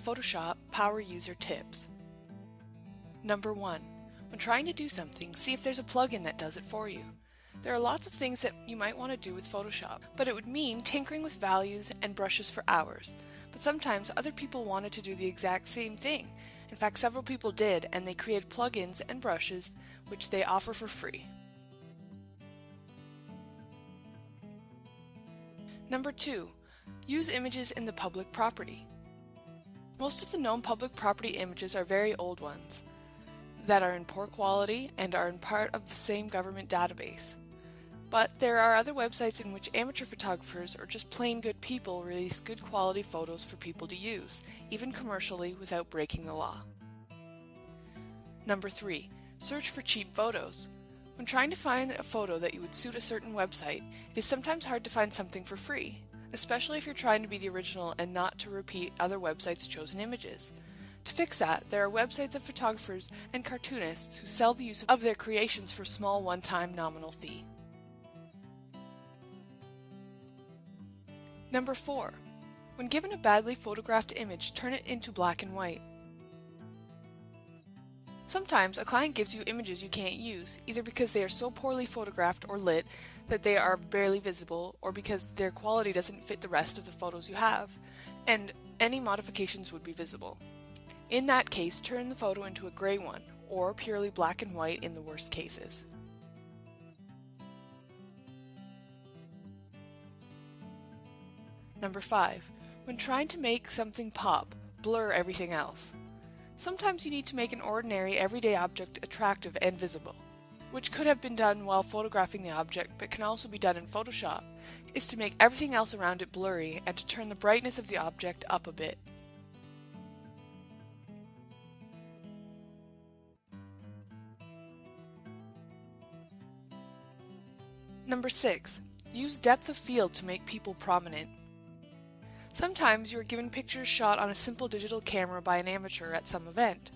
Photoshop Power User Tips. Number 1. When trying to do something, see if there's a plugin that does it for you. There are lots of things that you might want to do with Photoshop, but it would mean tinkering with values and brushes for hours. But sometimes other people wanted to do the exact same thing. In fact, several people did, and they created plugins and brushes which they offer for free. Number 2. Use images in the public property. Most of the known public property images are very old ones that are in poor quality and are in part of the same government database. But there are other websites in which amateur photographers or just plain good people release good quality photos for people to use, even commercially, without breaking the law. Number 3. Search for cheap photos. When trying to find a photo that you would suit a certain website, it is sometimes hard to find something for free, especially if you're trying to be the original and not to repeat other websites' chosen images. To fix that, there are websites of photographers and cartoonists who sell the use of their creations for a small one-time nominal fee. Number 4. When given a badly photographed image, turn it into black and white. Sometimes a client gives you images you can't use, either because they are so poorly photographed or lit that they are barely visible, or because their quality doesn't fit the rest of the photos you have, and any modifications would be visible. In that case, turn the photo into a gray one, or purely black and white in the worst cases. Number 5. When trying to make something pop, blur everything else. Sometimes you need to make an ordinary, everyday object attractive and visible, which could have been done while photographing the object but can also be done in Photoshop, is to make everything else around it blurry and to turn the brightness of the object up a bit. Number 6. Use depth of field to make people prominent. Sometimes you are given pictures shot on a simple digital camera by an amateur at some event.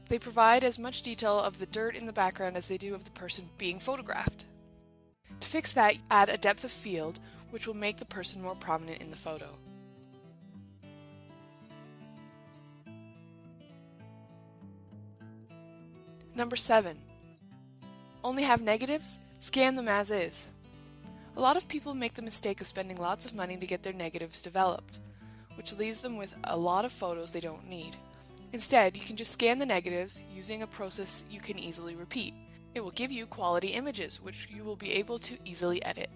They provide as much detail of the dirt in the background as they do of the person being photographed. To fix that, add a depth of field, which will make the person more prominent in the photo. Number 7. Only have negatives? Scan them as is. A lot of people make the mistake of spending lots of money to get their negatives developed, which leaves them with a lot of photos they don't need. Instead, you can just scan the negatives using a process you can easily repeat. It will give you quality images, which you will be able to easily edit.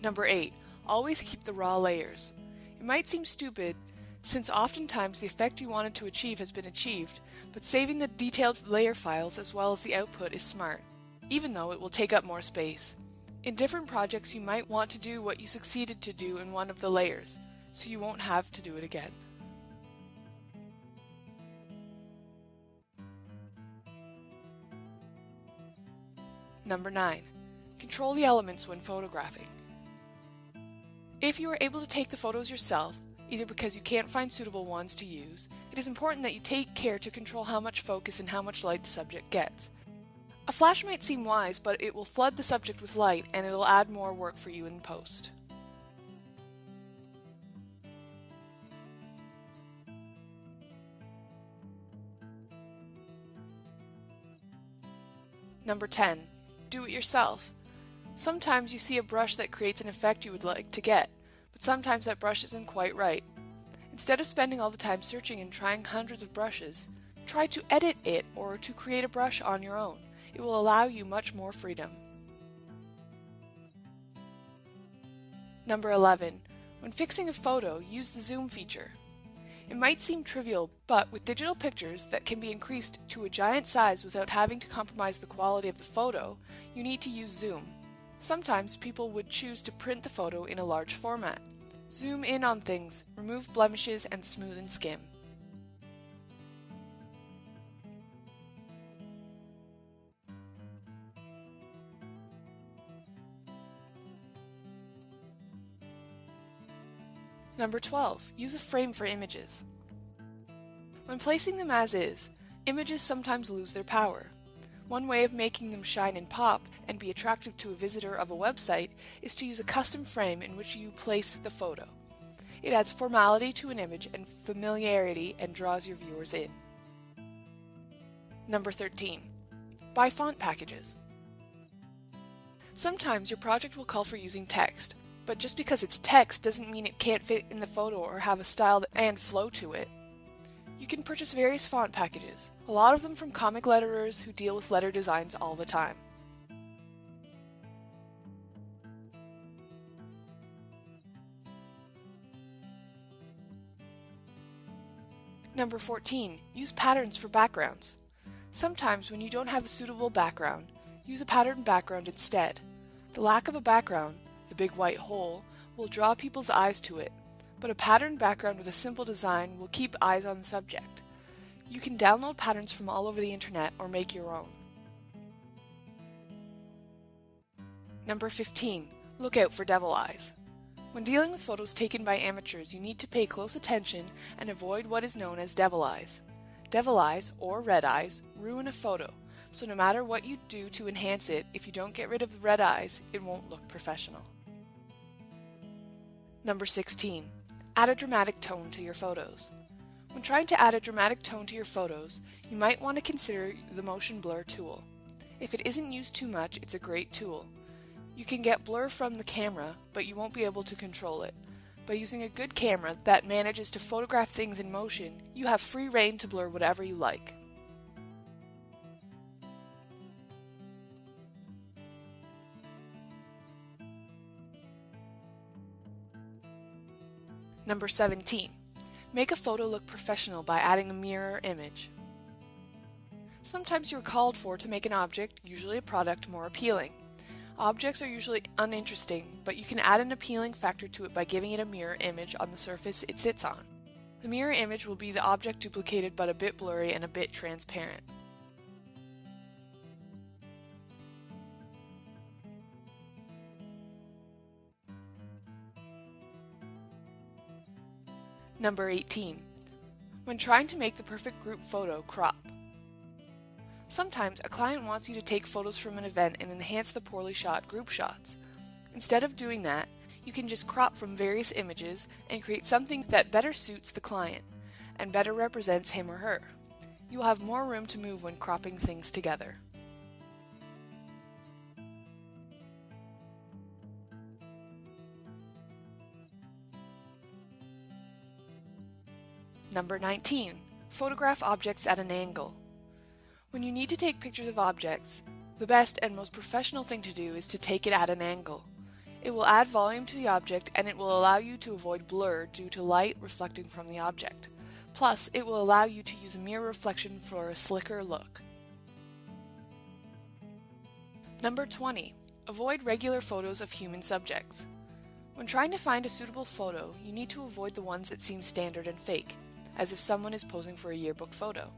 Number 8. Always keep the raw layers. It might seem stupid, since oftentimes the effect you wanted to achieve has been achieved, but saving the detailed layer files as well as the output is smart, even though it will take up more space. In different projects you might want to do what you succeeded to do in one of the layers, so you won't have to do it again. Number 9. Control the elements when photographing. If you are able to take the photos yourself, either because you can't find suitable ones to use, it is important that you take care to control how much focus and how much light the subject gets. A flash might seem wise, but it will flood the subject with light and it will add more work for you in post. Number 10. Do it yourself. Sometimes you see a brush that creates an effect you would like to get, but sometimes that brush isn't quite right. Instead of spending all the time searching and trying hundreds of brushes, try to edit it or to create a brush on your own. It will allow you much more freedom. Number 11. When fixing a photo, use the zoom feature. It might seem trivial, but with digital pictures that can be increased to a giant size without having to compromise the quality of the photo, you need to use zoom. Sometimes people would choose to print the photo in a large format. Zoom in on things, remove blemishes, and smooth and skim. Number 12. Use a frame for images. When placing them as is, images sometimes lose their power. One way of making them shine and pop and be attractive to a visitor of a website is to use a custom frame in which you place the photo. It adds formality to an image and familiarity and draws your viewers in. Number 13. Buy font packages. Sometimes your project will call for using text, but just because it's text doesn't mean it can't fit in the photo or have a style and flow to it. You can purchase various font packages, a lot of them from comic letterers who deal with letter designs all the time. Number 14. Use patterns for backgrounds. Sometimes when you don't have a suitable background, use a patterned background instead. The lack of a background, the big white hole, will draw people's eyes to it, but a patterned background with a simple design will keep eyes on the subject. You can download patterns from all over the internet or make your own. Number 15. Look out for devil eyes. When dealing with photos taken by amateurs, you need to pay close attention and avoid what is known as devil eyes. Devil eyes, or red eyes, ruin a photo, so no matter what you do to enhance it, if you don't get rid of the red eyes, it won't look professional. Number 16. Add a dramatic tone to your photos. When trying to add a dramatic tone to your photos, you might want to consider the motion blur tool. If it isn't used too much, it's a great tool. You can get blur from the camera, but you won't be able to control it. By using a good camera that manages to photograph things in motion, you have free rein to blur whatever you like. Number 17. Make a photo look professional by adding a mirror image. Sometimes you're called for to make an object, usually a product, more appealing. Objects are usually uninteresting, but you can add an appealing factor to it by giving it a mirror image on the surface it sits on. The mirror image will be the object duplicated but a bit blurry and a bit transparent. Number 18. When trying to make the perfect group photo, crop. Sometimes a client wants you to take photos from an event and enhance the poorly shot group shots. Instead of doing that, you can just crop from various images and create something that better suits the client and better represents him or her. You will have more room to move when cropping things together. Number 19. Photograph objects at an angle. When you need to take pictures of objects, the best and most professional thing to do is to take it at an angle. It will add volume to the object and it will allow you to avoid blur due to light reflecting from the object. Plus, it will allow you to use a mirror reflection for a slicker look. Number 20. Avoid regular photos of human subjects. When trying to find a suitable photo, you need to avoid the ones that seem standard and fake, as if someone is posing for a yearbook photo.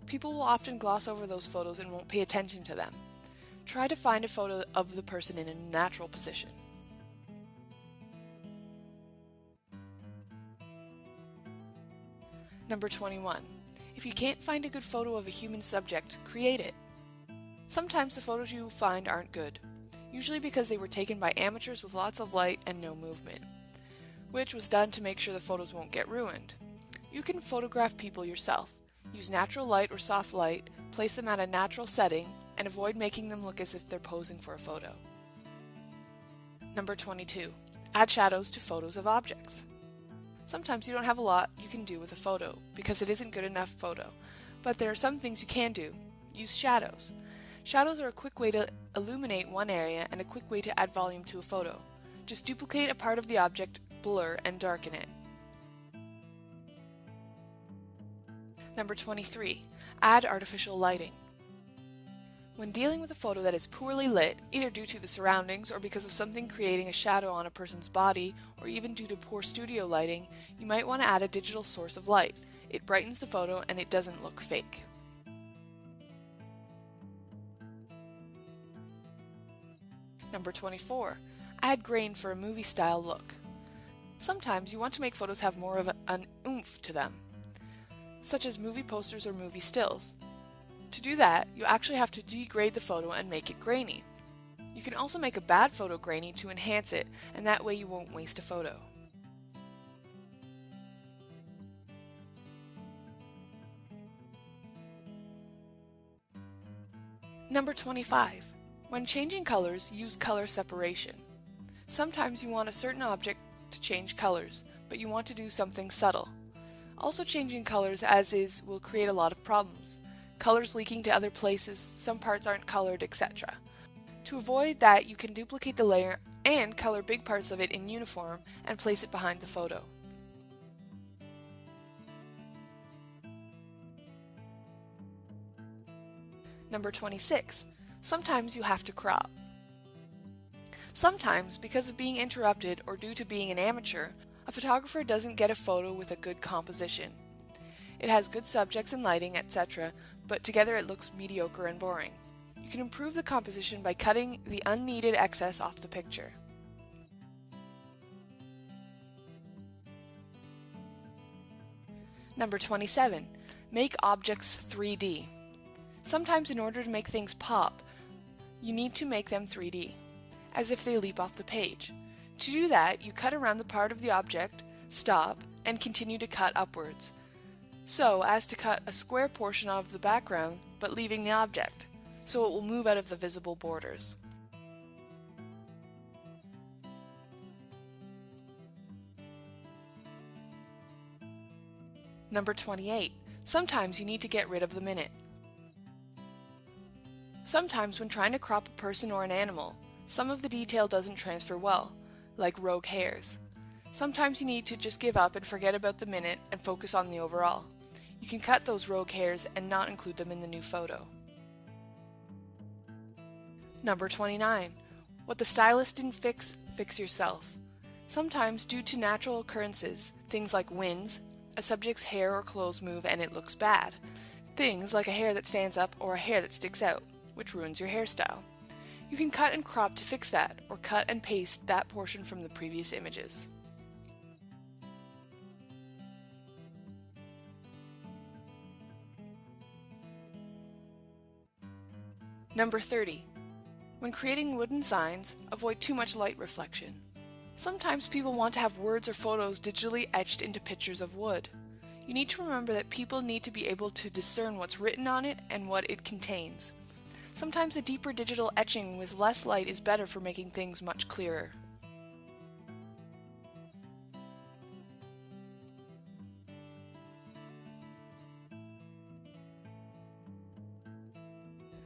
People will often gloss over those photos and won't pay attention to them. Try to find a photo of the person in a natural position. Number 21. If you can't find a good photo of a human subject, create it. Sometimes the photos you find aren't good, usually because they were taken by amateurs with lots of light and no movement, which was done to make sure the photos won't get ruined. You can photograph people yourself. Use natural light or soft light, place them at a natural setting, and avoid making them look as if they're posing for a photo. Number 22. Add shadows to photos of objects. Sometimes you don't have a lot you can do with a photo, because it isn't good enough photo, but there are some things you can do. Use shadows. Shadows are a quick way to illuminate one area and a quick way to add volume to a photo. Just duplicate a part of the object, blur, and darken it. Number 23. Add artificial lighting. When dealing with a photo that is poorly lit, either due to the surroundings or because of something creating a shadow on a person's body, or even due to poor studio lighting, you might want to add a digital source of light. It brightens the photo and it doesn't look fake. Number 24. Add grain for a movie-style look. Sometimes you want to make photos have more of an oomph to them, such as movie posters or movie stills. To do that, you actually have to degrade the photo and make it grainy. You can also make a bad photo grainy to enhance it, and that way you won't waste a photo. Number 25. When changing colors, use color separation. Sometimes you want a certain object to change colors, but you want to do something subtle. Also, changing colors as is will create a lot of problems. Colors leaking to other places, some parts aren't colored, etc. To avoid that, you can duplicate the layer and color big parts of it in uniform and place it behind the photo. Number 26. Sometimes you have to crop. Sometimes, because of being interrupted or due to being an amateur, a photographer doesn't get a photo with a good composition. It has good subjects and lighting, etc., but together it looks mediocre and boring. You can improve the composition by cutting the unneeded excess off the picture. Number 27. Make objects 3D. Sometimes in order to make things pop, you need to make them 3D, as if they leap off the page. To do that, you cut around the part of the object, stop, and continue to cut upwards, so as to cut a square portion of the background, but leaving the object, so it will move out of the visible borders. Number 28. Sometimes you need to get rid of the minute. Sometimes when trying to crop a person or an animal, some of the detail doesn't transfer well, like rogue hairs. Sometimes you need to just give up and forget about the minute and focus on the overall. You can cut those rogue hairs and not include them in the new photo. Number 29. What the stylist didn't fix, fix yourself. Sometimes, due to natural occurrences, things like winds, a subject's hair or clothes move and it looks bad. Things like a hair that stands up or a hair that sticks out, which ruins your hairstyle. You can cut and crop to fix that, or cut and paste that portion from the previous images. Number 30. When creating wooden signs, avoid too much light reflection. Sometimes people want to have words or photos digitally etched into pictures of wood. You need to remember that people need to be able to discern what's written on it and what it contains. Sometimes a deeper digital etching with less light is better for making things much clearer.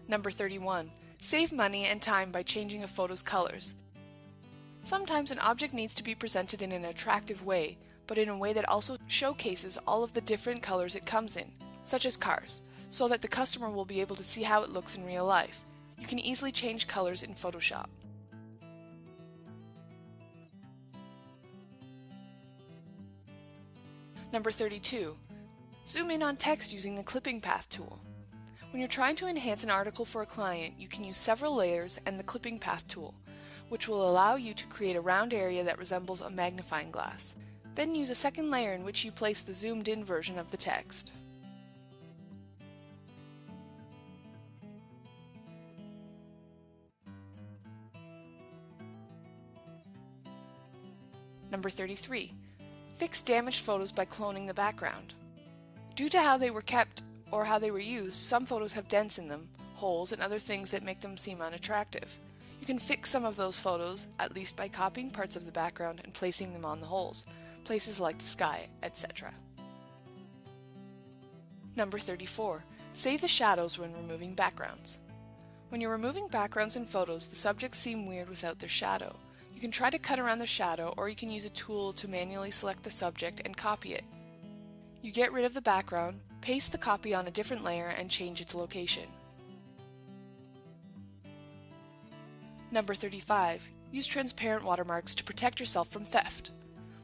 Number 31. Save money and time by changing a photo's colors. Sometimes an object needs to be presented in an attractive way, but in a way that also showcases all of the different colors it comes in, such as cars, so that the customer will be able to see how it looks in real life. You can easily change colors in Photoshop. Number 32. Zoom in on text using the clipping path tool. When you're trying to enhance an article for a client, you can use several layers and the clipping path tool, which will allow you to create a round area that resembles a magnifying glass. Then use a second layer in which you place the zoomed in version of the text. Number 33. Fix damaged photos by cloning the background. Due to how they were kept or how they were used, some photos have dents in them, holes, and other things that make them seem unattractive. You can fix some of those photos, at least by copying parts of the background and placing them on the holes, places like the sky, etc. Number 34. Save the shadows when removing backgrounds. When you're removing backgrounds in photos, the subjects seem weird without their shadow. You can try to cut around the shadow, or you can use a tool to manually select the subject and copy it. You get rid of the background, paste the copy on a different layer, and change its location. Number 35. Use transparent watermarks to protect yourself from theft.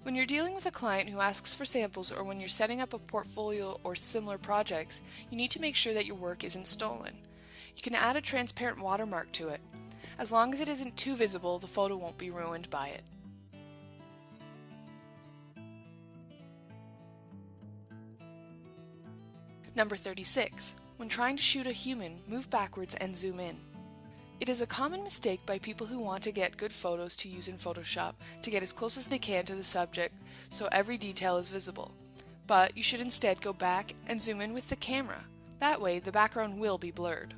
When you're dealing with a client who asks for samples, or when you're setting up a portfolio or similar projects, you need to make sure that your work isn't stolen. You can add a transparent watermark to it. As long as it isn't too visible, the photo won't be ruined by it. Number 36. When trying to shoot a human, move backwards and zoom in. It is a common mistake by people who want to get good photos to use in Photoshop to get as close as they can to the subject so every detail is visible. But you should instead go back and zoom in with the camera. That way, the background will be blurred.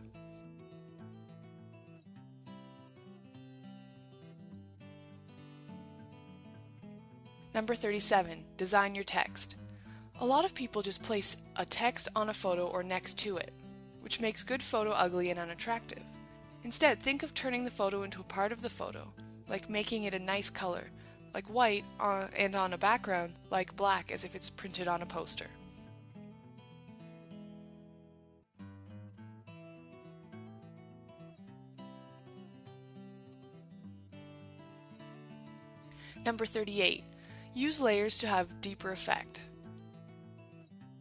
Number 37. Design your text. A lot of people just place a text on a photo or next to it, which makes good photo ugly and unattractive. Instead, think of turning the photo into a part of the photo, like making it a nice color, like white, and on a background, like black, as if it's printed on a poster. Number 38. Use layers to have deeper effect.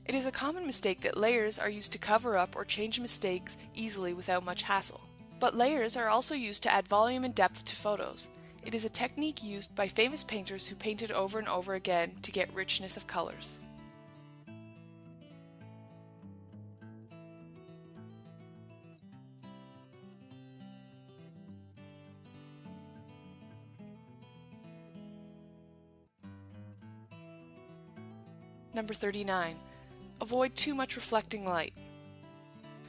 It is a common mistake that layers are used to cover up or change mistakes easily without much hassle. But layers are also used to add volume and depth to photos. It is a technique used by famous painters who painted over and over again to get richness of colors. Number 39. Avoid too much reflecting light.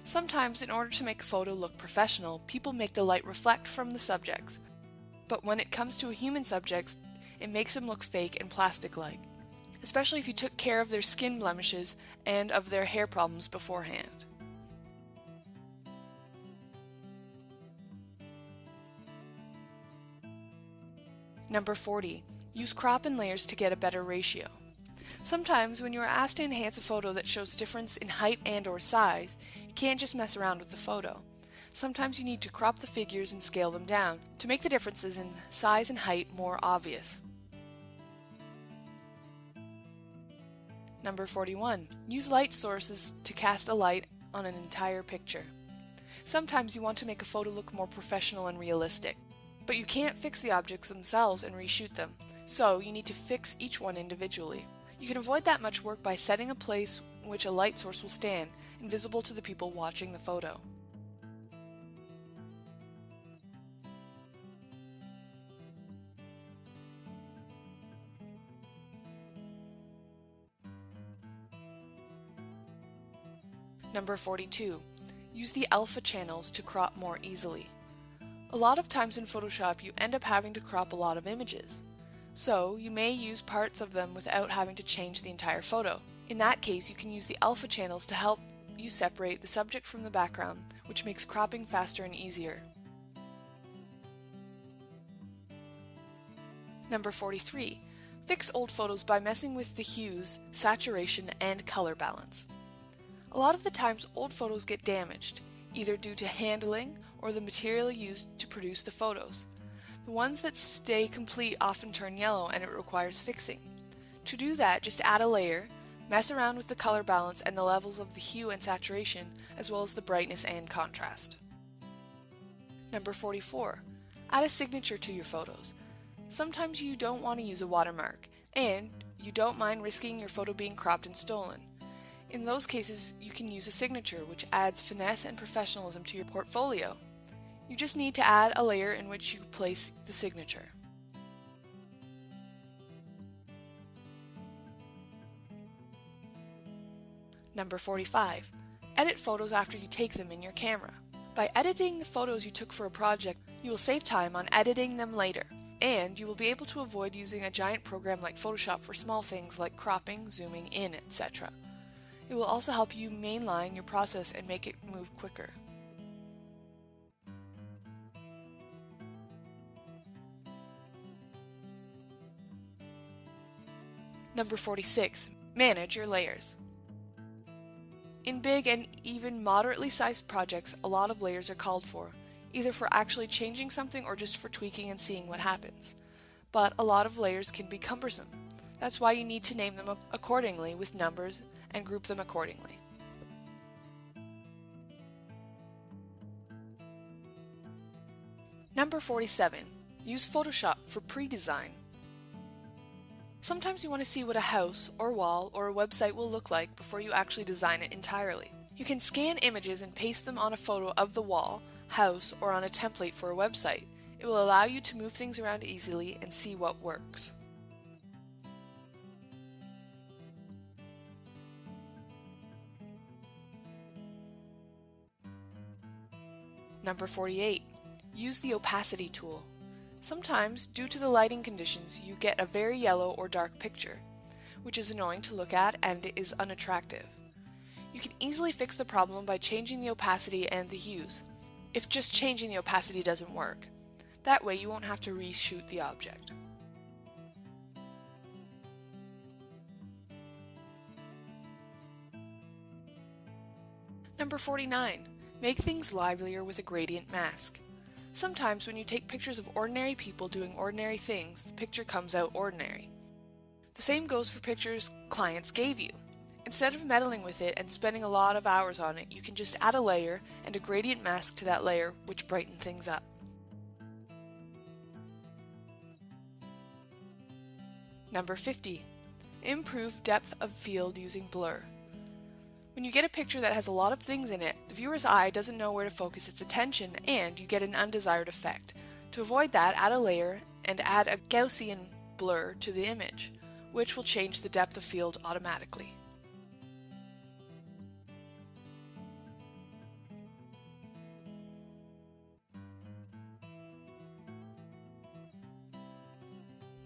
Sometimes, in order to make a photo look professional, people make the light reflect from the subjects. But when it comes to a human subject, it makes them look fake and plastic-like, especially if you took care of their skin blemishes and of their hair problems beforehand. Number 40. Use crop and layers to get a better ratio. Sometimes, when you are asked to enhance a photo that shows difference in height and/or size, you can't just mess around with the photo. Sometimes you need to crop the figures and scale them down to make the differences in size and height more obvious. Number 41. Use light sources to cast a light on an entire picture. Sometimes you want to make a photo look more professional and realistic, but you can't fix the objects themselves and reshoot them, so you need to fix each one individually. You can avoid that much work by setting a place in which a light source will stand, invisible to the people watching the photo. Number 42. Use the alpha channels to crop more easily. A lot of times in Photoshop you end up having to crop a lot of images. So, you may use parts of them without having to change the entire photo. In that case, you can use the alpha channels to help you separate the subject from the background, which makes cropping faster and easier. Number 43. Fix old photos by messing with the hues, saturation, and color balance. A lot of the times old photos get damaged, either due to handling or the material used to produce the photos. The ones that stay complete often turn yellow and it requires fixing. To do that, just add a layer, mess around with the color balance and the levels of the hue and saturation, as well as the brightness and contrast. Number 44. Add a signature to your photos. Sometimes you don't want to use a watermark, and you don't mind risking your photo being cropped and stolen. In those cases, you can use a signature, which adds finesse and professionalism to your portfolio. You just need to add a layer in which you place the signature. Number 45. Edit photos after you take them in your camera. By editing the photos you took for a project, you will save time on editing them later, and you will be able to avoid using a giant program like Photoshop for small things like cropping, zooming in, etc. It will also help you mainline your process and make it move quicker. Number 46. Manage your layers. In big and even moderately sized projects, a lot of layers are called for, either for actually changing something or just for tweaking and seeing what happens. But a lot of layers can be cumbersome. That's why you need to name them accordingly with numbers and group them accordingly. Number 47. Use Photoshop for pre-design. Sometimes you want to see what a house, or wall, or a website will look like before you actually design it entirely. You can scan images and paste them on a photo of the wall, house, or on a template for a website. It will allow you to move things around easily and see what works. Number 48. Use the opacity tool. Sometimes, due to the lighting conditions, you get a very yellow or dark picture, which is annoying to look at and is unattractive. You can easily fix the problem by changing the opacity and the hues, if just changing the opacity doesn't work. That way you won't have to reshoot the object. Number 49. Make things livelier with a gradient mask. Sometimes when you take pictures of ordinary people doing ordinary things, the picture comes out ordinary. The same goes for pictures clients gave you. Instead of meddling with it and spending a lot of hours on it, you can just add a layer and a gradient mask to that layer, which brighten things up. Number 50. Improve depth of field using blur. When you get a picture that has a lot of things in it, the viewer's eye doesn't know where to focus its attention and you get an undesired effect. To avoid that, add a layer and add a Gaussian blur to the image, which will change the depth of field automatically.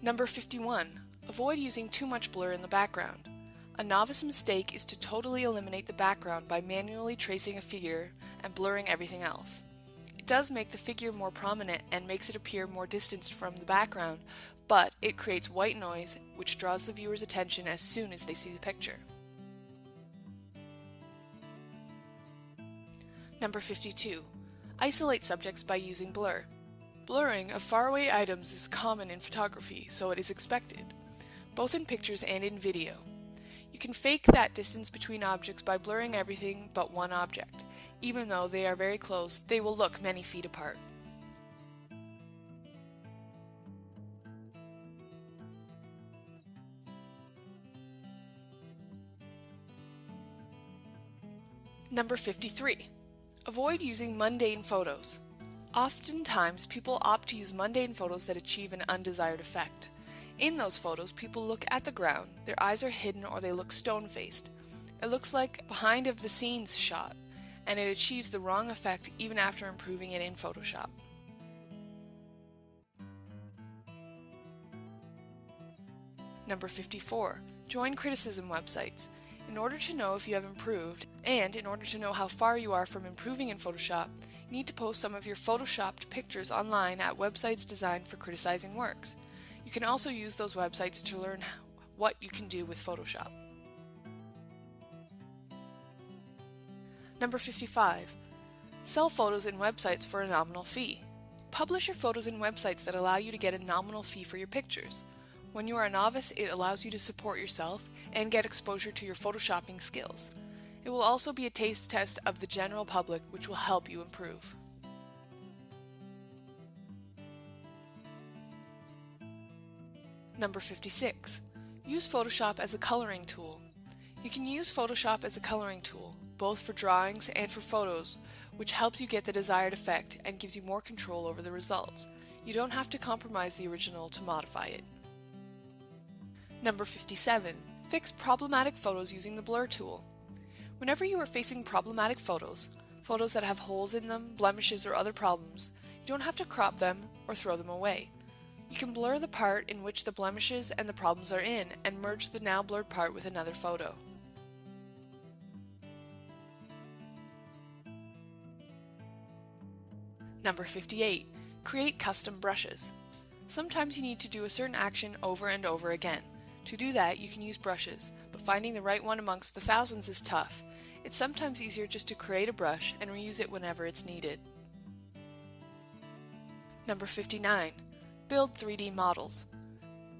Number 51. Avoid using too much blur in the background. A novice mistake is to totally eliminate the background by manually tracing a figure and blurring everything else. It does make the figure more prominent and makes it appear more distanced from the background, but it creates white noise which draws the viewer's attention as soon as they see the picture. Number 52. Isolate subjects by using blur. Blurring of faraway items is common in photography, so it is expected, both in pictures and in video. You can fake that distance between objects by blurring everything but one object. Even though they are very close, they will look many feet apart. Number 53. Avoid using mundane photos. Oftentimes, people opt to use mundane photos that achieve an undesired effect. In those photos, people look at the ground, their eyes are hidden or they look stone-faced. It looks like behind of the scenes shot, and it achieves the wrong effect even after improving it in Photoshop. Number 54. Join criticism websites. In order to know if you have improved, and in order to know how far you are from improving in Photoshop, you need to post some of your photoshopped pictures online at websites designed for criticizing works. You can also use those websites to learn what you can do with Photoshop. Number 55. Sell photos in websites for a nominal fee. Publish your photos in websites that allow you to get a nominal fee for your pictures. When you are a novice, it allows you to support yourself and get exposure to your photoshopping skills. It will also be a taste test of the general public, which will help you improve. Number 56. Use Photoshop as a coloring tool. You can use Photoshop as a coloring tool, both for drawings and for photos, which helps you get the desired effect and gives you more control over the results. You don't have to compromise the original to modify it. Number 57. Fix problematic photos using the blur tool. Whenever you are facing problematic photos that have holes in them, blemishes, or other problems, you don't have to crop them or throw them away. You can blur the part in which the blemishes and the problems are in and merge the now blurred part with another photo. Number 58. Create custom brushes. Sometimes you need to do a certain action over and over again. To do that, you can use brushes, but finding the right one amongst the thousands is tough. It's sometimes easier just to create a brush and reuse it whenever it's needed. Number 59. Build 3D models.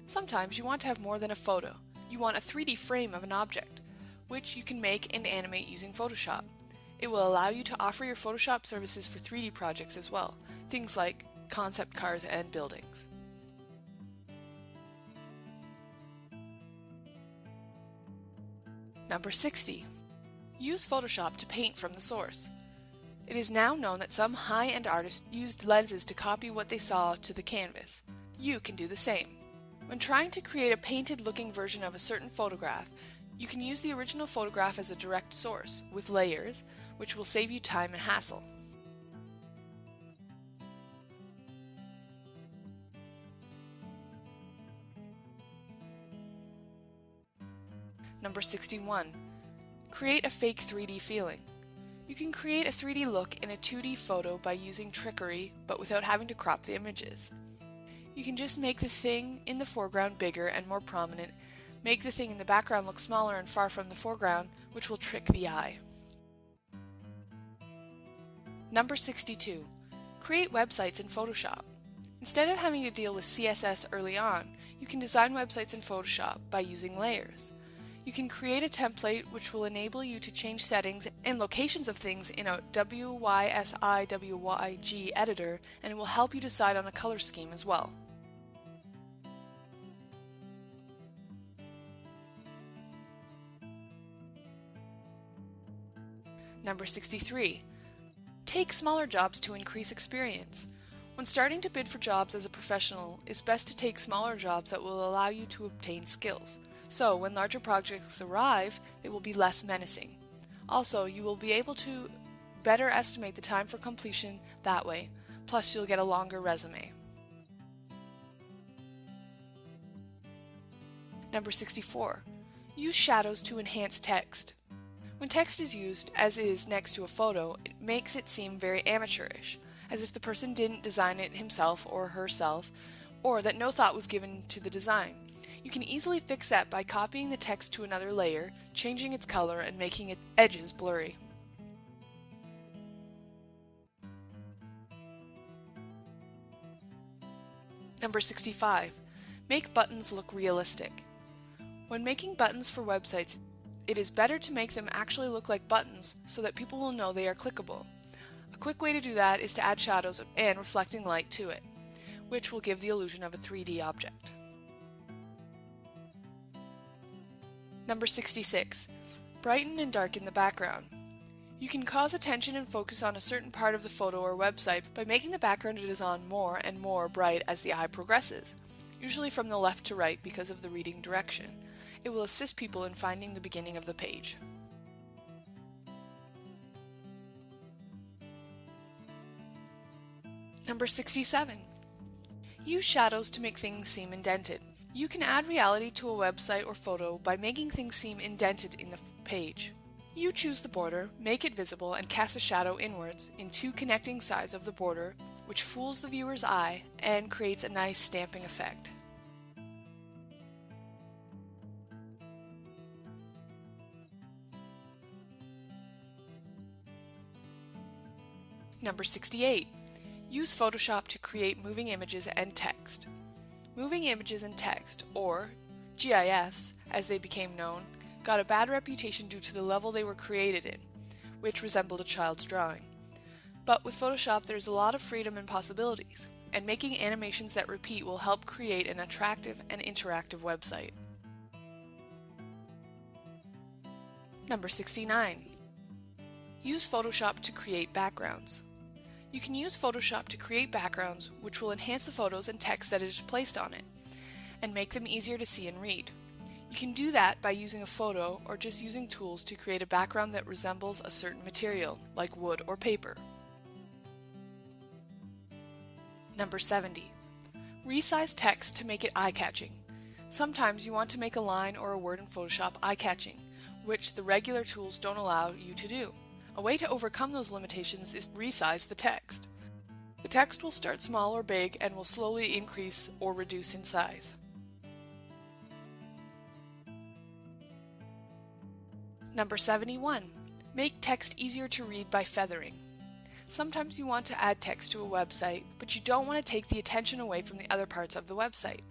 Sometimes you want to have more than a photo. You want a 3D frame of an object, which you can make and animate using Photoshop. It will allow you to offer your Photoshop services for 3D projects as well, things like concept cars and buildings. Number 60. Use Photoshop to paint from the source. It is now known that some high-end artists used lenses to copy what they saw to the canvas. You can do the same. When trying to create a painted-looking version of a certain photograph, you can use the original photograph as a direct source, with layers, which will save you time and hassle. Number 61. Create a fake 3D feeling. You can create a 3D look in a 2D photo by using trickery, but without having to crop the images. You can just make the thing in the foreground bigger and more prominent, make the thing in the background look smaller and far from the foreground, which will trick the eye. Number 62. Create websites in Photoshop. Instead of having to deal with CSS early on, you can design websites in Photoshop by using layers. You can create a template which will enable you to change settings and locations of things in a WYSIWYG editor, and it will help you decide on a color scheme as well. Number 63. Take smaller jobs to increase experience. When starting to bid for jobs as a professional, it's best to take smaller jobs that will allow you to obtain skills. So when larger projects arrive, they will be less menacing. Also, you will be able to better estimate the time for completion that way, plus you'll get a longer resume. Number 64. Use shadows to enhance text. When text is used, as is next to a photo, it makes it seem very amateurish, as if the person didn't design it himself or herself, or that no thought was given to the design. You can easily fix that by copying the text to another layer, changing its color, and making its edges blurry. Number 65. Make buttons look realistic. When making buttons for websites, it is better to make them actually look like buttons so that people will know they are clickable. A quick way to do that is to add shadows and reflecting light to it, which will give the illusion of a 3D object. Number 66. Brighten and darken the background. You can cause attention and focus on a certain part of the photo or website by making the background it is on more and more bright as the eye progresses, usually from the left to right because of the reading direction. It will assist people in finding the beginning of the page. Number 67. Use shadows to make things seem indented. You can add reality to a website or photo by making things seem indented in the page. You choose the border, make it visible, and cast a shadow inwards in two connecting sides of the border, which fools the viewer's eye and creates a nice stamping effect. Number 68. Use Photoshop to create moving images and text. Moving images and text, or GIFs as they became known, got a bad reputation due to the level they were created in, which resembled a child's drawing. But with Photoshop there's a lot of freedom and possibilities, and making animations that repeat will help create an attractive and interactive website. Number 69. Use Photoshop to create backgrounds. You can use Photoshop to create backgrounds which will enhance the photos and text that is placed on it, and make them easier to see and read. You can do that by using a photo or just using tools to create a background that resembles a certain material, like wood or paper. Number 70. Resize text to make it eye-catching. Sometimes you want to make a line or a word in Photoshop eye-catching, which the regular tools don't allow you to do. A way to overcome those limitations is to resize the text. The text will start small or big and will slowly increase or reduce in size. Number 71. Make text easier to read by feathering. Sometimes you want to add text to a website, but you don't want to take the attention away from the other parts of the website.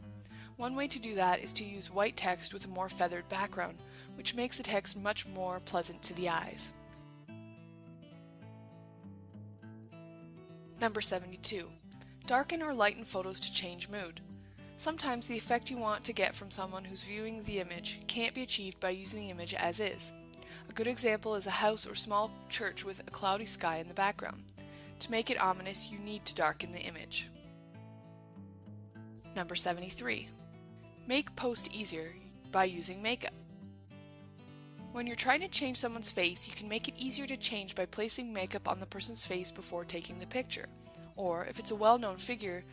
One way to do that is to use white text with a more feathered background, which makes the text much more pleasant to the eyes. Number 72. Darken or lighten photos to change mood. Sometimes the effect you want to get from someone who's viewing the image can't be achieved by using the image as is. A good example is a house or small church with a cloudy sky in the background. To make it ominous, you need to darken the image. Number 73. Make post easier by using makeup. When you're trying to change someone's face, you can make it easier to change by placing makeup on the person's face before taking the picture. Or, if it's a well-known figure,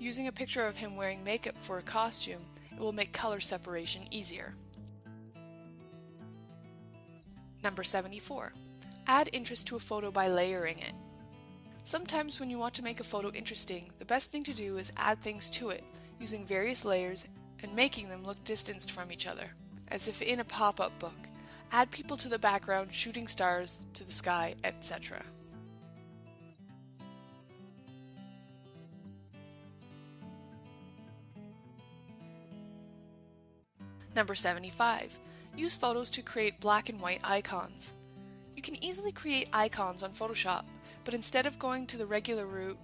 using a picture of him wearing makeup for a costume, it will make color separation easier. Number 74. Add interest to a photo by layering it. Sometimes when you want to make a photo interesting, the best thing to do is add things to it, using various layers and making them look distanced from each other, as if in a pop-up book. Add people to the background, shooting stars to the sky, etc. Number 75. Use photos to create black and white icons. You can easily create icons on Photoshop, but instead of going to the regular route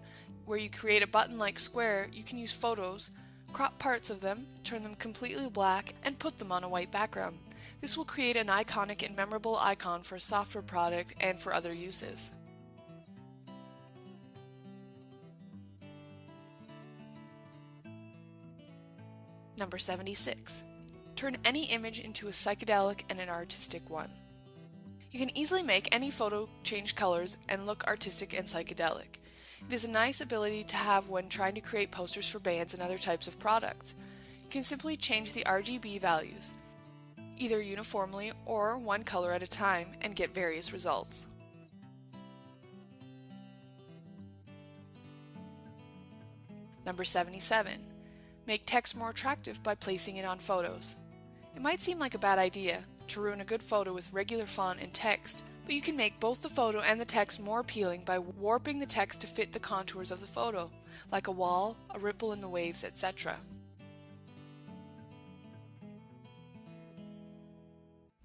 where you create a button-like square, you can use photos, crop parts of them, turn them completely black, and put them on a white background. This will create an iconic and memorable icon for a software product and for other uses. Number 76. Turn any image into a psychedelic and an artistic one. You can easily make any photo change colors and look artistic and psychedelic. It is a nice ability to have when trying to create posters for bands and other types of products. You can simply change the RGB values, either uniformly or one color at a time, and get various results. Number 77. Make text more attractive by placing it on photos. It might seem like a bad idea to ruin a good photo with regular font and text, but you can make both the photo and the text more appealing by warping the text to fit the contours of the photo, like a wall, a ripple in the waves, etc.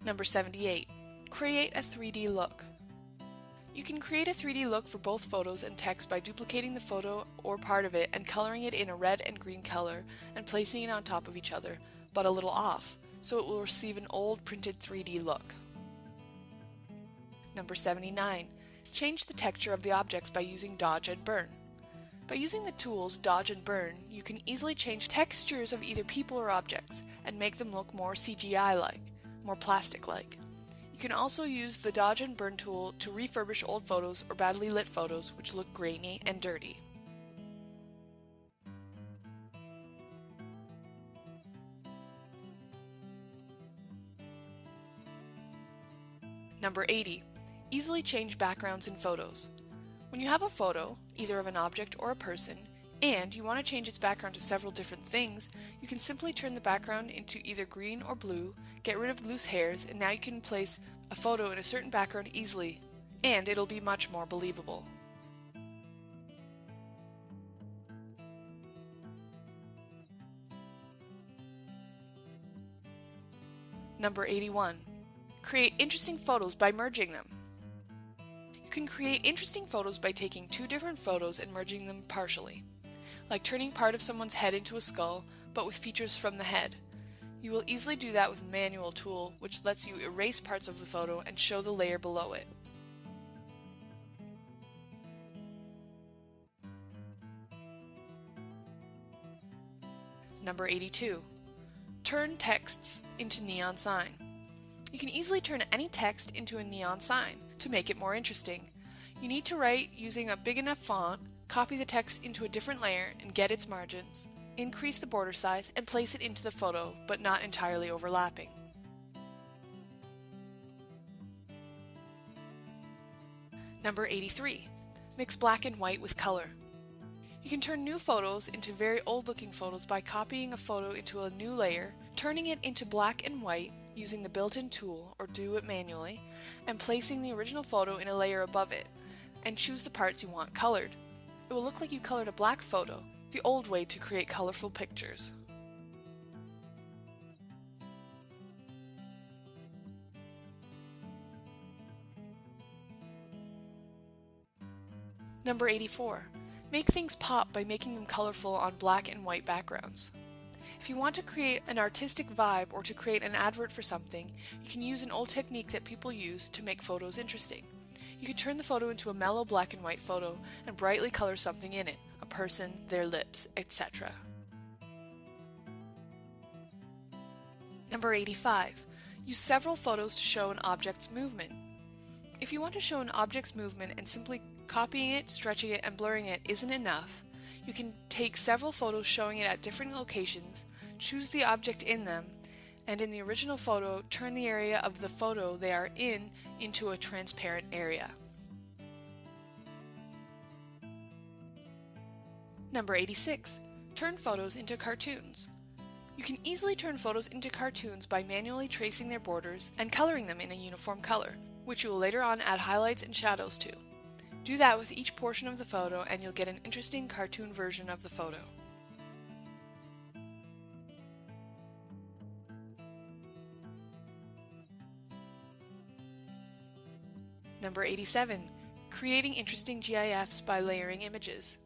Number 78. Create a 3D look. You can create a 3D look for both photos and text by duplicating the photo or part of it and coloring it in a red and green color and placing it on top of each other, but a little off, so it will receive an old printed 3D look. Number 79. Change the texture of the objects by using Dodge and Burn. By using the tools Dodge and Burn, you can easily change textures of either people or objects and make them look more CGI-like, more plastic-like. You can also use the Dodge and Burn tool to refurbish old photos or badly lit photos which look grainy and dirty. Number 80. Easily change backgrounds in photos. When you have a photo, either of an object or a person, and you want to change its background to several different things, you can simply turn the background into either green or blue, get rid of loose hairs, and now you can place a photo in a certain background easily, and it'll be much more believable. Number 81. Create interesting photos by merging them. You can create interesting photos by taking two different photos and merging them partially, like turning part of someone's head into a skull, but with features from the head. You will easily do that with a manual tool, which lets you erase parts of the photo and show the layer below it. Number 82. Turn texts into neon sign. You can easily turn any text into a neon sign to make it more interesting. You need to write using a big enough font, copy the text into a different layer and get its margins, increase the border size, and place it into the photo, but not entirely overlapping. Number 83. Mix black and white with color. You can turn new photos into very old-looking photos by copying a photo into a new layer, turning it into black and white using the built-in tool, or do it manually, and placing the original photo in a layer above it, and choose the parts you want colored. It will look like you colored a black photo, the old way to create colorful pictures. Number 84. Make things pop by making them colorful on black and white backgrounds. If you want to create an artistic vibe or to create an advert for something, you can use an old technique that people use to make photos interesting. You can turn the photo into a mellow black and white photo and brightly color something in it, a person, their lips, etc. Number 85. Use several photos to show an object's movement. If you want to show an object's movement and simply copying it, stretching it, and blurring it isn't enough, you can take several photos showing it at different locations, choose the object in them, and in the original photo, turn the area of the photo they are in into a transparent area. Number 86. Turn photos into cartoons. You can easily turn photos into cartoons by manually tracing their borders and coloring them in a uniform color, which you will later on add highlights and shadows to. Do that with each portion of the photo and you'll get an interesting cartoon version of the photo. Number 87. Creating interesting GIFs by layering images.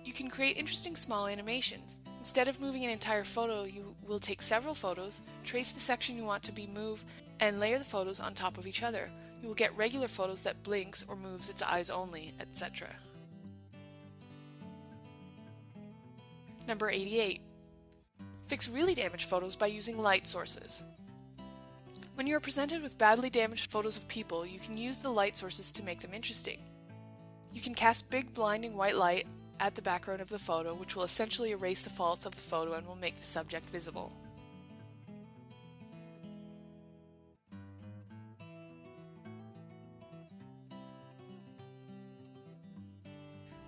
You can create interesting small animations. Instead of moving an entire photo, you will take several photos, trace the section you want to be moved, and layer the photos on top of each other. You will get regular photos that blinks or moves its eyes only, etc. Number 88. Fix really damaged photos by using light sources. When you are presented with badly damaged photos of people, you can use the light sources to make them interesting. You can cast big blinding white light at the background of the photo, which will essentially erase the faults of the photo and will make the subject visible.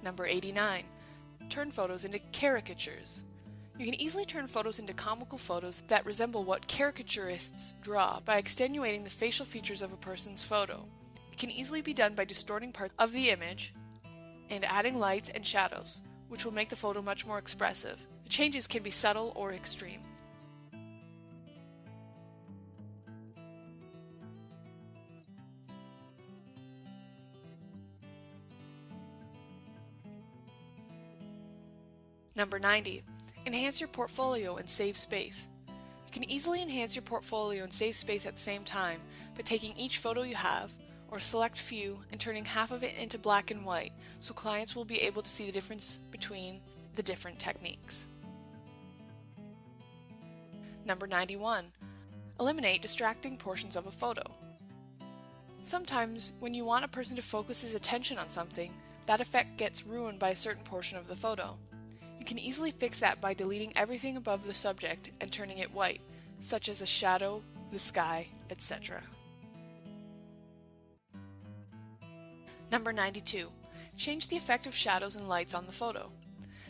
Number 89. Turn photos into caricatures. You can easily turn photos into comical photos that resemble what caricaturists draw by extenuating the facial features of a person's photo. It can easily be done by distorting parts of the image and adding lights and shadows, which will make the photo much more expressive. The changes can be subtle or extreme. Number 90. Enhance your portfolio and save space. You can easily enhance your portfolio and save space at the same time by taking each photo you have, or select few, and turning half of it into black and white, so clients will be able to see the difference between the different techniques. Number 91. Eliminate distracting portions of a photo. Sometimes, when you want a person to focus his attention on something, that effect gets ruined by a certain portion of the photo. You can easily fix that by deleting everything above the subject and turning it white, such as a shadow, the sky, etc. Number 92. Change the effect of shadows and lights on the photo.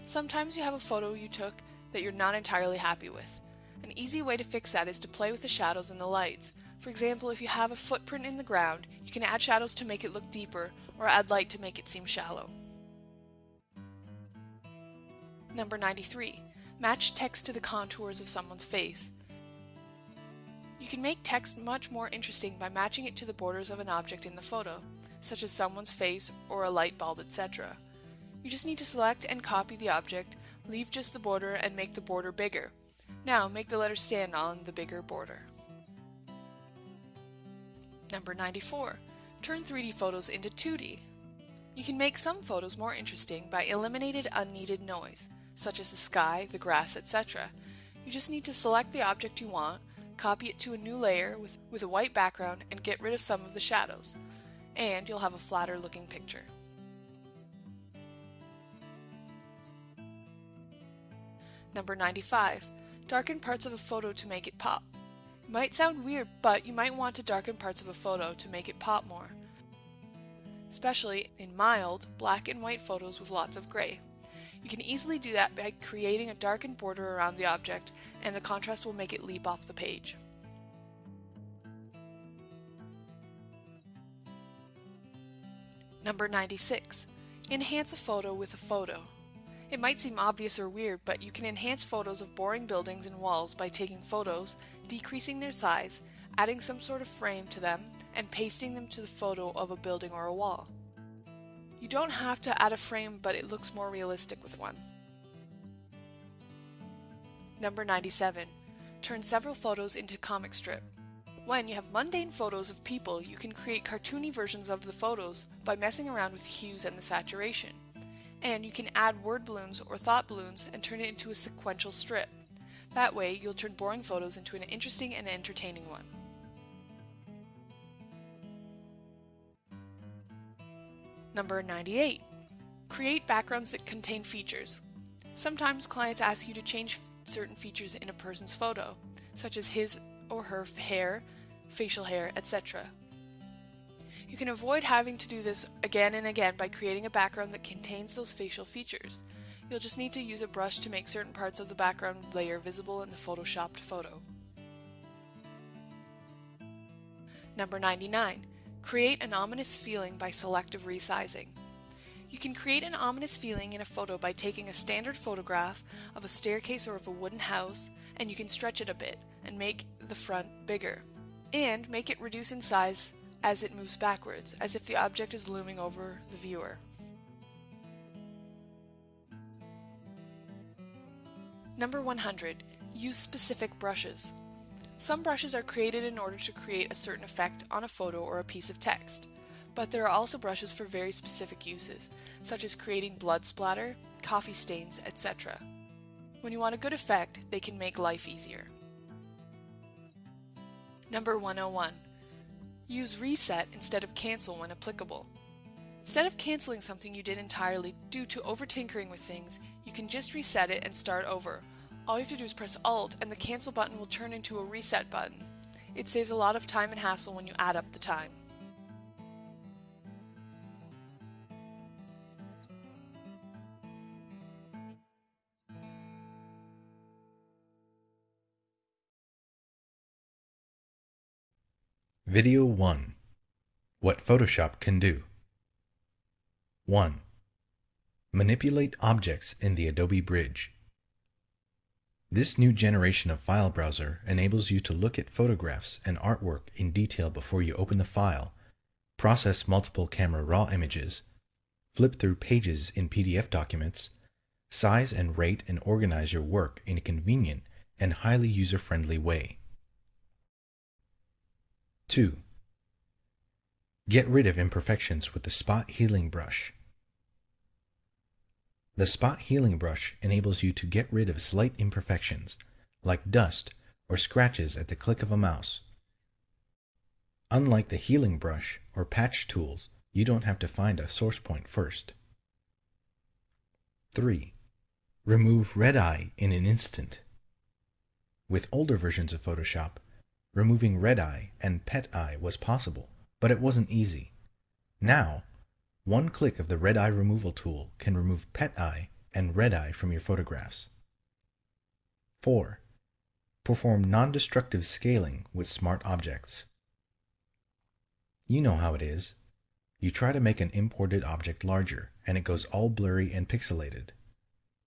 Sometimes you have a photo you took that you're not entirely happy with. An easy way to fix that is to play with the shadows and the lights. For example, if you have a footprint in the ground, you can add shadows to make it look deeper, or add light to make it seem shallow. Number 93. Match text to the contours of someone's face. You can make text much more interesting by matching it to the borders of an object in the photo, such as someone's face or a light bulb, etc. You just need to select and copy the object, leave just the border, and make the border bigger. Now make the letters stand on the bigger border. Number 94. Turn 3D photos into 2D. You can make some photos more interesting by eliminating unneeded noise, such as the sky, the grass, etc. You just need to select the object you want, copy it to a new layer with a white background, and get rid of some of the shadows, and you'll have a flatter looking picture. Number 95. Darken parts of a photo to make it pop. It might sound weird, but you might want to darken parts of a photo to make it pop more, especially in mild, black and white photos with lots of gray. You can easily do that by creating a darkened border around the object, and the contrast will make it leap off the page. Number 96. Enhance a photo with a photo. It might seem obvious or weird, but you can enhance photos of boring buildings and walls by taking photos, decreasing their size, adding some sort of frame to them, and pasting them to the photo of a building or a wall. You don't have to add a frame, but it looks more realistic with one. Number 97. Turn several photos into comic strip. When you have mundane photos of people, you can create cartoony versions of the photos by messing around with the hues and the saturation. And you can add word balloons or thought balloons and turn it into a sequential strip. That way, you'll turn boring photos into an interesting and entertaining one. Number 98. Create backgrounds that contain features. Sometimes clients ask you to change certain features in a person's photo, such as his or her hair, facial hair, etc. You can avoid having to do this again and again by creating a background that contains those facial features. You'll just need to use a brush to make certain parts of the background layer visible in the photoshopped photo. Number 99. Create an ominous feeling by selective resizing. You can create an ominous feeling in a photo by taking a standard photograph of a staircase or of a wooden house, and you can stretch it a bit and make the front bigger. And make it reduce in size as it moves backwards, as if the object is looming over the viewer. Number 100. Use specific brushes. Some brushes are created in order to create a certain effect on a photo or a piece of text, but there are also brushes for very specific uses, such as creating blood splatter, coffee stains, etc. When you want a good effect, they can make life easier. Number 101. Use reset instead of cancel when applicable. Instead of canceling something you did entirely due to over-tinkering with things, you can just reset it and start over. All you have to do is press Alt and the cancel button will turn into a reset button. It saves a lot of time and hassle when you add up the time. Video 1. What Photoshop can do. 1. Manipulate objects in the Adobe Bridge. This new generation of file browser enables you to look at photographs and artwork in detail before you open the file, process multiple camera raw images, flip through pages in PDF documents, size and rate and organize your work in a convenient and highly user-friendly way. 2. Get rid of imperfections with the Spot Healing Brush. The Spot Healing Brush enables you to get rid of slight imperfections, like dust or scratches at the click of a mouse. Unlike the Healing Brush or Patch tools, you don't have to find a source point first. 3. Remove red eye in an instant. With older versions of Photoshop, removing red eye and pet eye was possible, but it wasn't easy. Now, one click of the red eye removal tool can remove pet eye and red eye from your photographs. 4. Perform non-destructive scaling with smart objects. You know how it is. You try to make an imported object larger, and it goes all blurry and pixelated.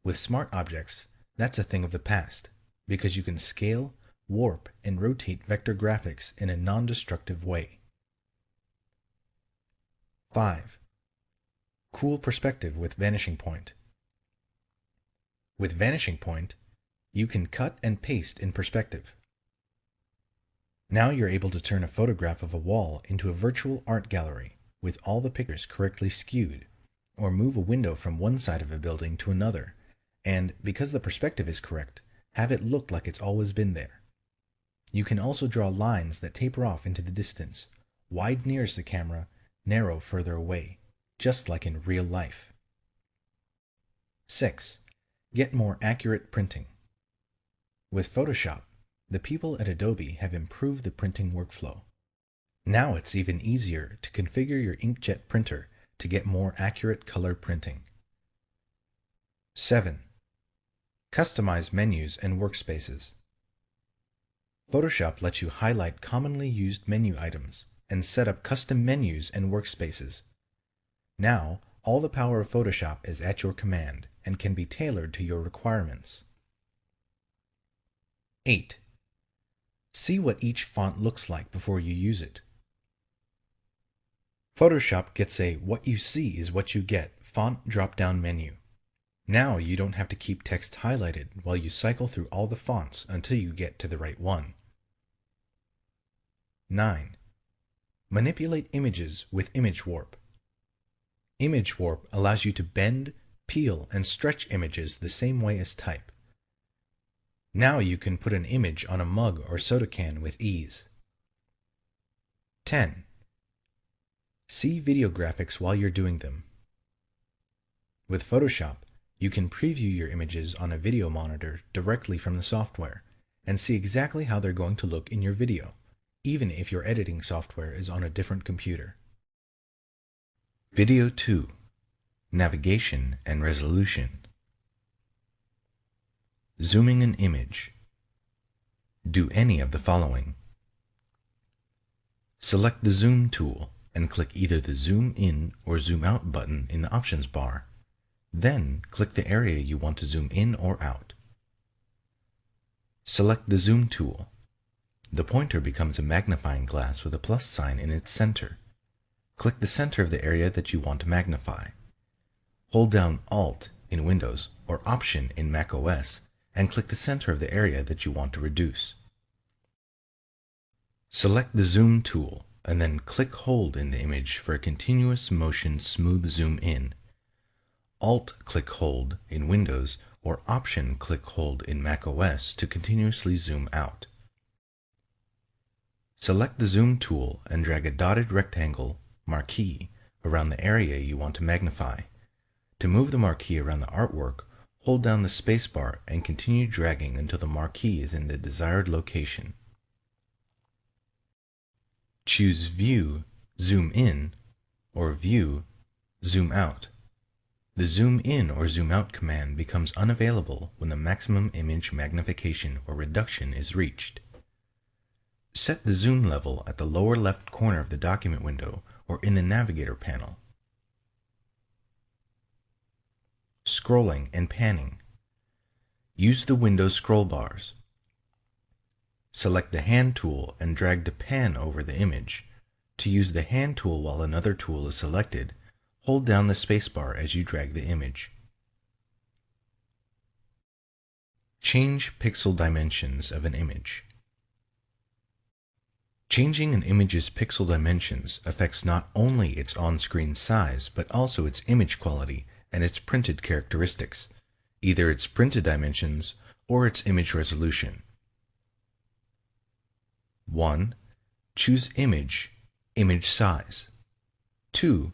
With smart objects, that's a thing of the past, because you can scale, warp, and rotate vector graphics in a non-destructive way. 5. Cool perspective with Vanishing Point. With Vanishing Point, you can cut and paste in perspective. Now you're able to turn a photograph of a wall into a virtual art gallery with all the pictures correctly skewed, or move a window from one side of a building to another, and, because the perspective is correct, have it look like it's always been there. You can also draw lines that taper off into the distance, wide nearest the camera, narrow further away, just like in real life. 6. Get more accurate printing. With Photoshop, the people at Adobe have improved the printing workflow. Now it's even easier to configure your inkjet printer to get more accurate color printing. 7. Customize menus and workspaces. Photoshop lets you highlight commonly used menu items and set up custom menus and workspaces. Now, all the power of Photoshop is at your command and can be tailored to your requirements. 8. See what each font looks like before you use it. Photoshop gets a "what you see is what you get" font drop-down menu. Now you don't have to keep text highlighted while you cycle through all the fonts until you get to the right one. 9. Manipulate images with image warp. Image warp allows you to bend, peel, and stretch images the same way as type. Now you can put an image on a mug or soda can with ease. 10. See video graphics while you're doing them. With Photoshop, you can preview your images on a video monitor directly from the software and see exactly how they're going to look in your video, even if your editing software is on a different computer. Video 2. Navigation and resolution. Zooming an image. Do any of the following. Select the Zoom tool and click either the Zoom In or Zoom Out button in the options bar. Then click the area you want to zoom in or out. Select the Zoom tool. The pointer becomes a magnifying glass with a plus sign in its center. Click the center of the area that you want to magnify. Hold down Alt in Windows or Option in macOS and click the center of the area that you want to reduce. Select the Zoom tool and then click-hold in the image for a continuous motion smooth zoom in. Alt-click-hold in Windows or Option-click-hold in macOS to continuously zoom out. Select the Zoom tool and drag a dotted rectangle marquee around the area you want to magnify. To move the marquee around the artwork, hold down the spacebar and continue dragging until the marquee is in the desired location. Choose View, Zoom In, or View, Zoom Out. The Zoom In or Zoom Out command becomes unavailable when the maximum image magnification or reduction is reached. Set the zoom level at the lower left corner of the document window or in the navigator panel. Scrolling and panning. Use the window scroll bars. Select the Hand tool and drag to pan over the image. To use the Hand tool while another tool is selected, hold down the spacebar as you drag the image. Change pixel dimensions of an image. Changing an image's pixel dimensions affects not only its on-screen size, but also its image quality and its printed characteristics, either its printed dimensions or its image resolution. 1. Choose Image, Image Size. 2.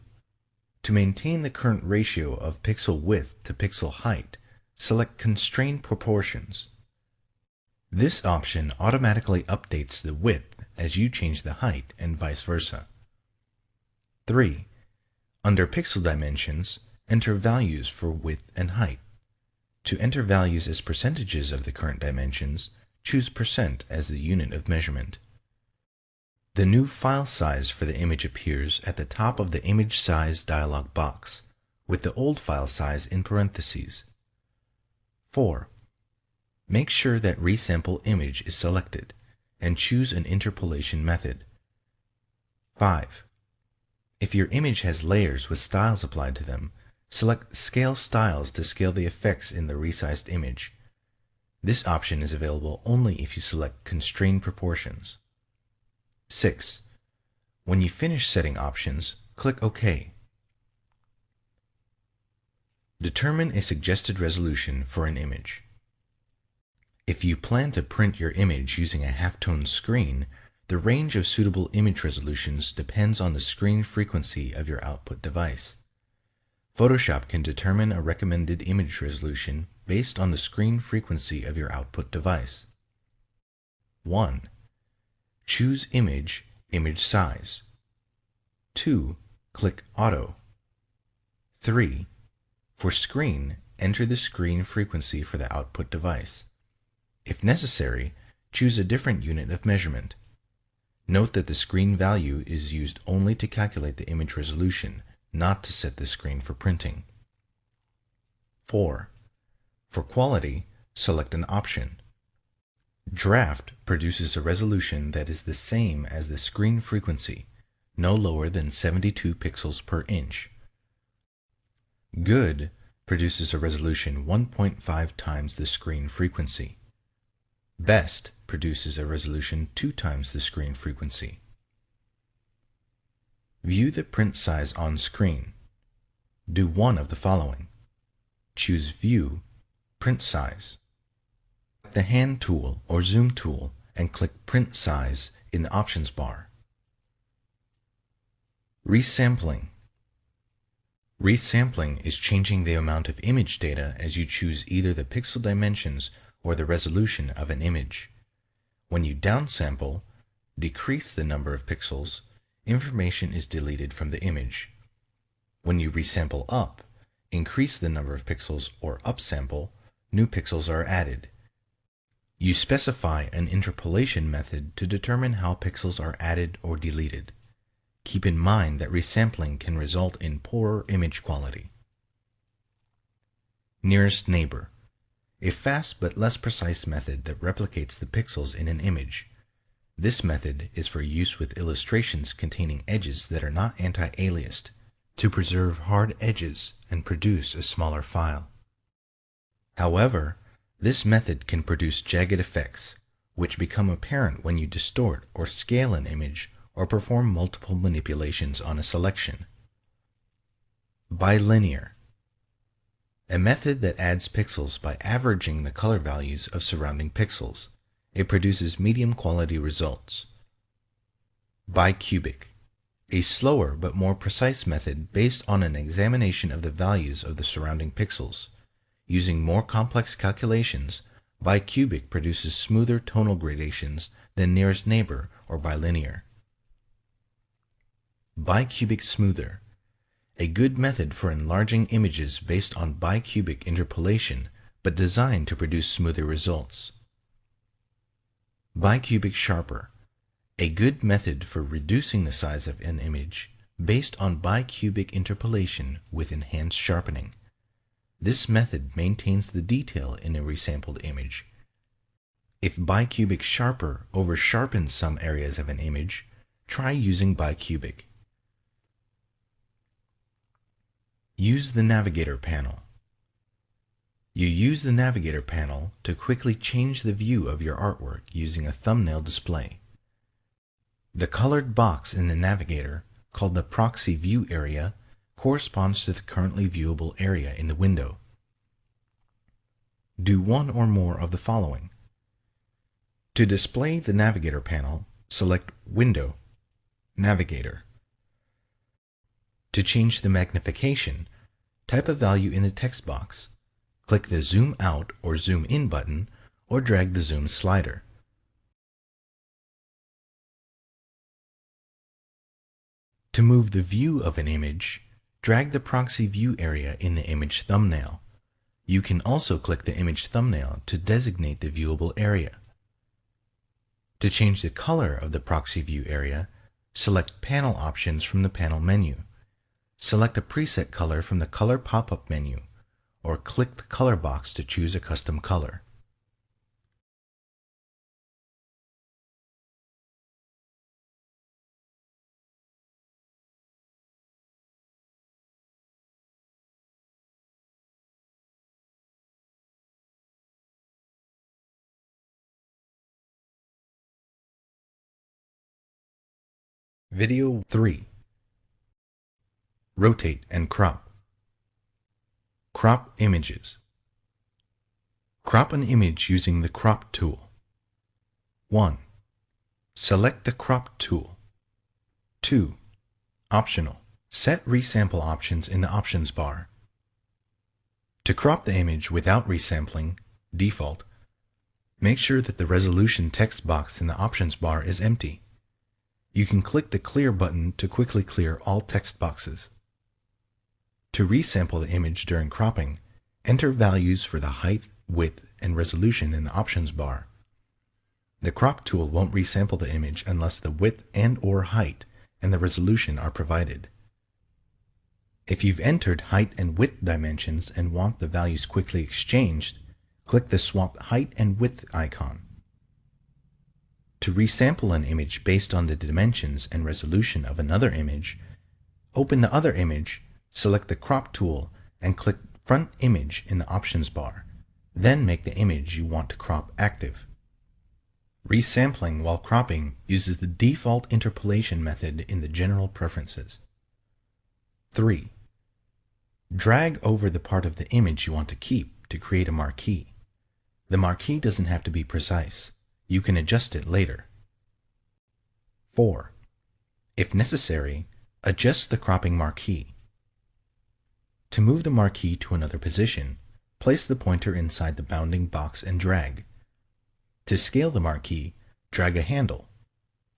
To maintain the current ratio of pixel width to pixel height, select Constrain Proportions. This option automatically updates the width as you change the height and vice versa. 3. Under Pixel Dimensions, enter values for width and height. To enter values as percentages of the current dimensions, choose % as the unit of measurement. The new file size for the image appears at the top of the Image Size dialog box, with the old file size in parentheses. 4. Make sure that Resample Image is selected, and choose an interpolation method. 5. If your image has layers with styles applied to them, select Scale Styles to scale the effects in the resized image. This option is available only if you select Constrain Proportions. 6. When you finish setting options, click OK. Determine a suggested resolution for an image. If you plan to print your image using a halftone screen, the range of suitable image resolutions depends on the screen frequency of your output device. Photoshop can determine a recommended image resolution based on the screen frequency of your output device. 1. Choose Image, Image Size. 2. Click Auto. 3. For Screen, enter the screen frequency for the output device. If necessary, choose a different unit of measurement. Note that the screen value is used only to calculate the image resolution, not to set the screen for printing. 4. For quality, select an option. Draft produces a resolution that is the same as the screen frequency, no lower than 72 pixels per inch. Good produces a resolution 1.5 times the screen frequency. Best produces a resolution 2 times the screen frequency. View the print size on screen. Do one of the following. Choose View, Print Size. Select the Hand tool or Zoom tool and click Print Size in the options bar. Resampling. Resampling is changing the amount of image data as you choose either the pixel dimensions or the resolution of an image. When you downsample, decrease the number of pixels, information is deleted from the image. When you resample up, increase the number of pixels, or upsample, new pixels are added. You specify an interpolation method to determine how pixels are added or deleted. Keep in mind that resampling can result in poorer image quality. Nearest neighbor. A fast but less precise method that replicates the pixels in an image. This method is for use with illustrations containing edges that are not anti-aliased, to preserve hard edges and produce a smaller file. However, this method can produce jagged effects, which become apparent when you distort or scale an image or perform multiple manipulations on a selection. Bilinear. A method that adds pixels by averaging the color values of surrounding pixels. It produces medium quality results. Bicubic. A slower but more precise method based on an examination of the values of the surrounding pixels. Using more complex calculations, bicubic produces smoother tonal gradations than nearest neighbor or bilinear. Bicubic smoother. A good method for enlarging images based on bicubic interpolation, but designed to produce smoother results. Bicubic sharper. A good method for reducing the size of an image based on bicubic interpolation with enhanced sharpening. This method maintains the detail in a resampled image. If bicubic sharper over-sharpens some areas of an image, try using bicubic. Use the Navigator panel. You use the Navigator panel to quickly change the view of your artwork using a thumbnail display. The colored box in the Navigator, called the proxy view area, corresponds to the currently viewable area in the window. Do one or more of the following. To display the Navigator panel, select Window, Navigator. To change the magnification, type a value in the text box. Click the Zoom Out or Zoom In button, or drag the zoom slider. To move the view of an image, drag the proxy view area in the image thumbnail. You can also click the image thumbnail to designate the viewable area. To change the color of the proxy view area, select Panel Options from the panel menu. Select a preset color from the Color pop-up menu, or click the color box to choose a custom color. Video 3. Rotate and crop. Crop images. Crop an image using the Crop tool. 1. Select the Crop tool. 2. Optional. Set resample options in the options bar. To crop the image without resampling, default, make sure that the resolution text box in the options bar is empty. You can click the Clear button to quickly clear all text boxes. To resample the image during cropping, enter values for the height, width, and resolution in the options bar. The Crop tool won't resample the image unless the width and/or height and the resolution are provided. If you've entered height and width dimensions and want the values quickly exchanged, click the Swap Height and Width icon. To resample an image based on the dimensions and resolution of another image, open the other image, select the Crop tool, and click Front Image in the Options bar, then make the image you want to crop active. Resampling while cropping uses the default interpolation method in the General Preferences. 3. Drag over the part of the image you want to keep to create a marquee. The marquee doesn't have to be precise. You can adjust it later. 4. If necessary, adjust the cropping marquee. To move the marquee to another position, place the pointer inside the bounding box and drag. To scale the marquee, drag a handle.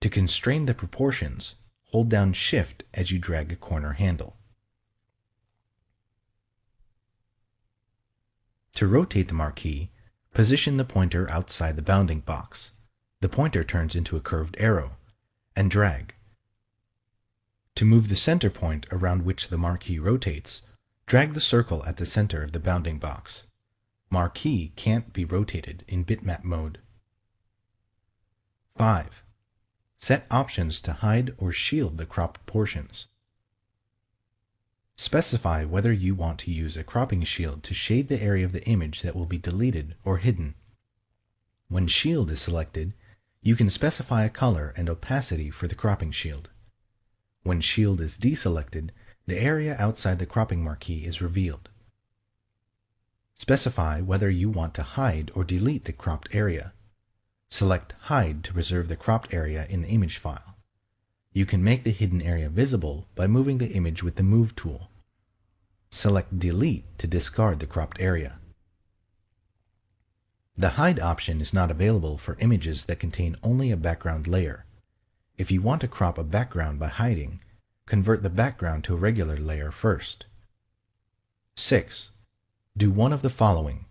To constrain the proportions, hold down Shift as you drag a corner handle. To rotate the marquee, position the pointer outside the bounding box. The pointer turns into a curved arrow, and drag. To move the center point around which the marquee rotates, drag the circle at the center of the bounding box. Marquee can't be rotated in bitmap mode. 5. Set options to hide or shield the cropped portions. Specify whether you want to use a cropping shield to shade the area of the image that will be deleted or hidden. When Shield is selected, you can specify a color and opacity for the cropping shield. When Shield is deselected, the area outside the cropping marquee is revealed. Specify whether you want to hide or delete the cropped area. Select Hide to preserve the cropped area in the image file. You can make the hidden area visible by moving the image with the Move tool. Select Delete to discard the cropped area. The Hide option is not available for images that contain only a background layer. If you want to crop a background by hiding, convert the background to a regular layer first. 6. Do one of the following.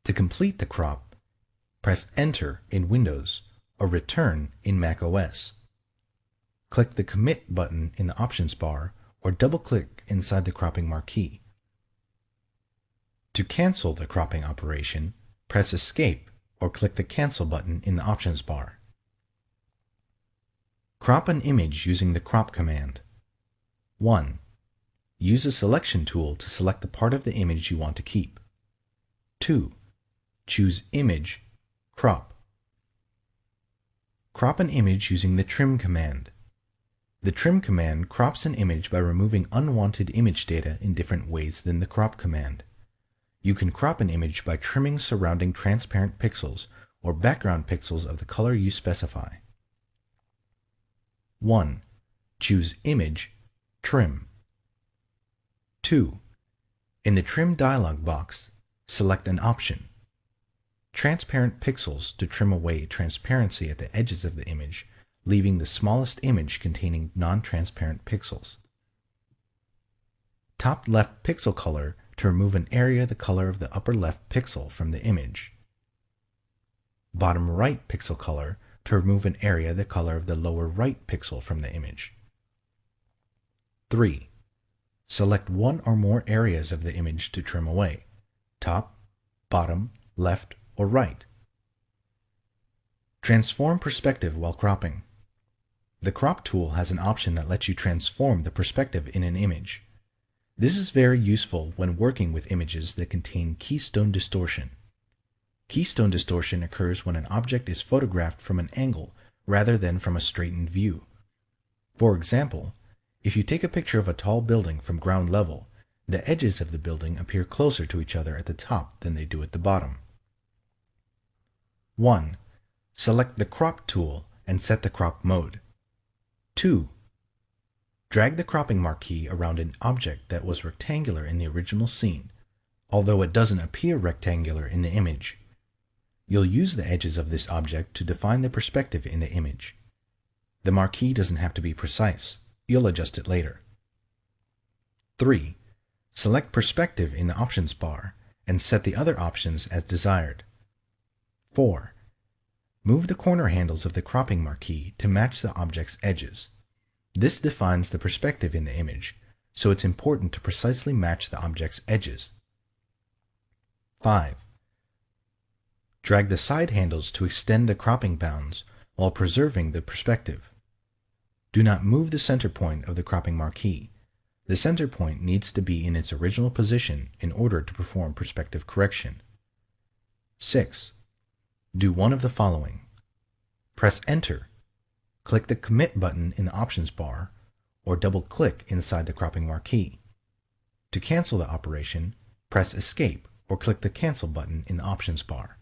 To complete the crop, press Enter in Windows or Return in macOS. Click the Commit button in the Options bar or double-click inside the cropping marquee. To cancel the cropping operation, press Escape or click the Cancel button in the Options bar. Crop an image using the Crop command. 1. Use a selection tool to select the part of the image you want to keep. 2. Choose Image, Crop. Crop an image using the Trim command. The Trim command crops an image by removing unwanted image data in different ways than the Crop command. You can crop an image by trimming surrounding transparent pixels or background pixels of the color you specify. 1. Choose Image, Trim. 2. In the Trim dialog box, select an option. Transparent pixels to trim away transparency at the edges of the image, leaving the smallest image containing non-transparent pixels. Top left pixel color to remove an area the color of the upper left pixel from the image. Bottom right pixel color to remove an area the color of the lower right pixel from the image. 3. Select one or more areas of the image to trim away, top, bottom, left, or right. Transform perspective while cropping. The Crop tool has an option that lets you transform the perspective in an image. This is very useful when working with images that contain keystone distortion. Keystone distortion occurs when an object is photographed from an angle rather than from a straightened view. For example, if you take a picture of a tall building from ground level, the edges of the building appear closer to each other at the top than they do at the bottom. 1. Select the Crop tool and set the crop mode. 2. Drag the cropping marquee around an object that was rectangular in the original scene, although it doesn't appear rectangular in the image. You'll use the edges of this object to define the perspective in the image. The marquee doesn't have to be precise. You'll adjust it later. 3. Select Perspective in the Options bar and set the other options as desired. 4. Move the corner handles of the cropping marquee to match the object's edges. This defines the perspective in the image, so it's important to precisely match the object's edges. 5. Drag the side handles to extend the cropping bounds while preserving the perspective. Do not move the center point of the cropping marquee. The center point needs to be in its original position in order to perform perspective correction. 6. Do one of the following. Press Enter. Click the Commit button in the options bar, or double-click inside the cropping marquee. To cancel the operation, press Escape or click the Cancel button in the options bar.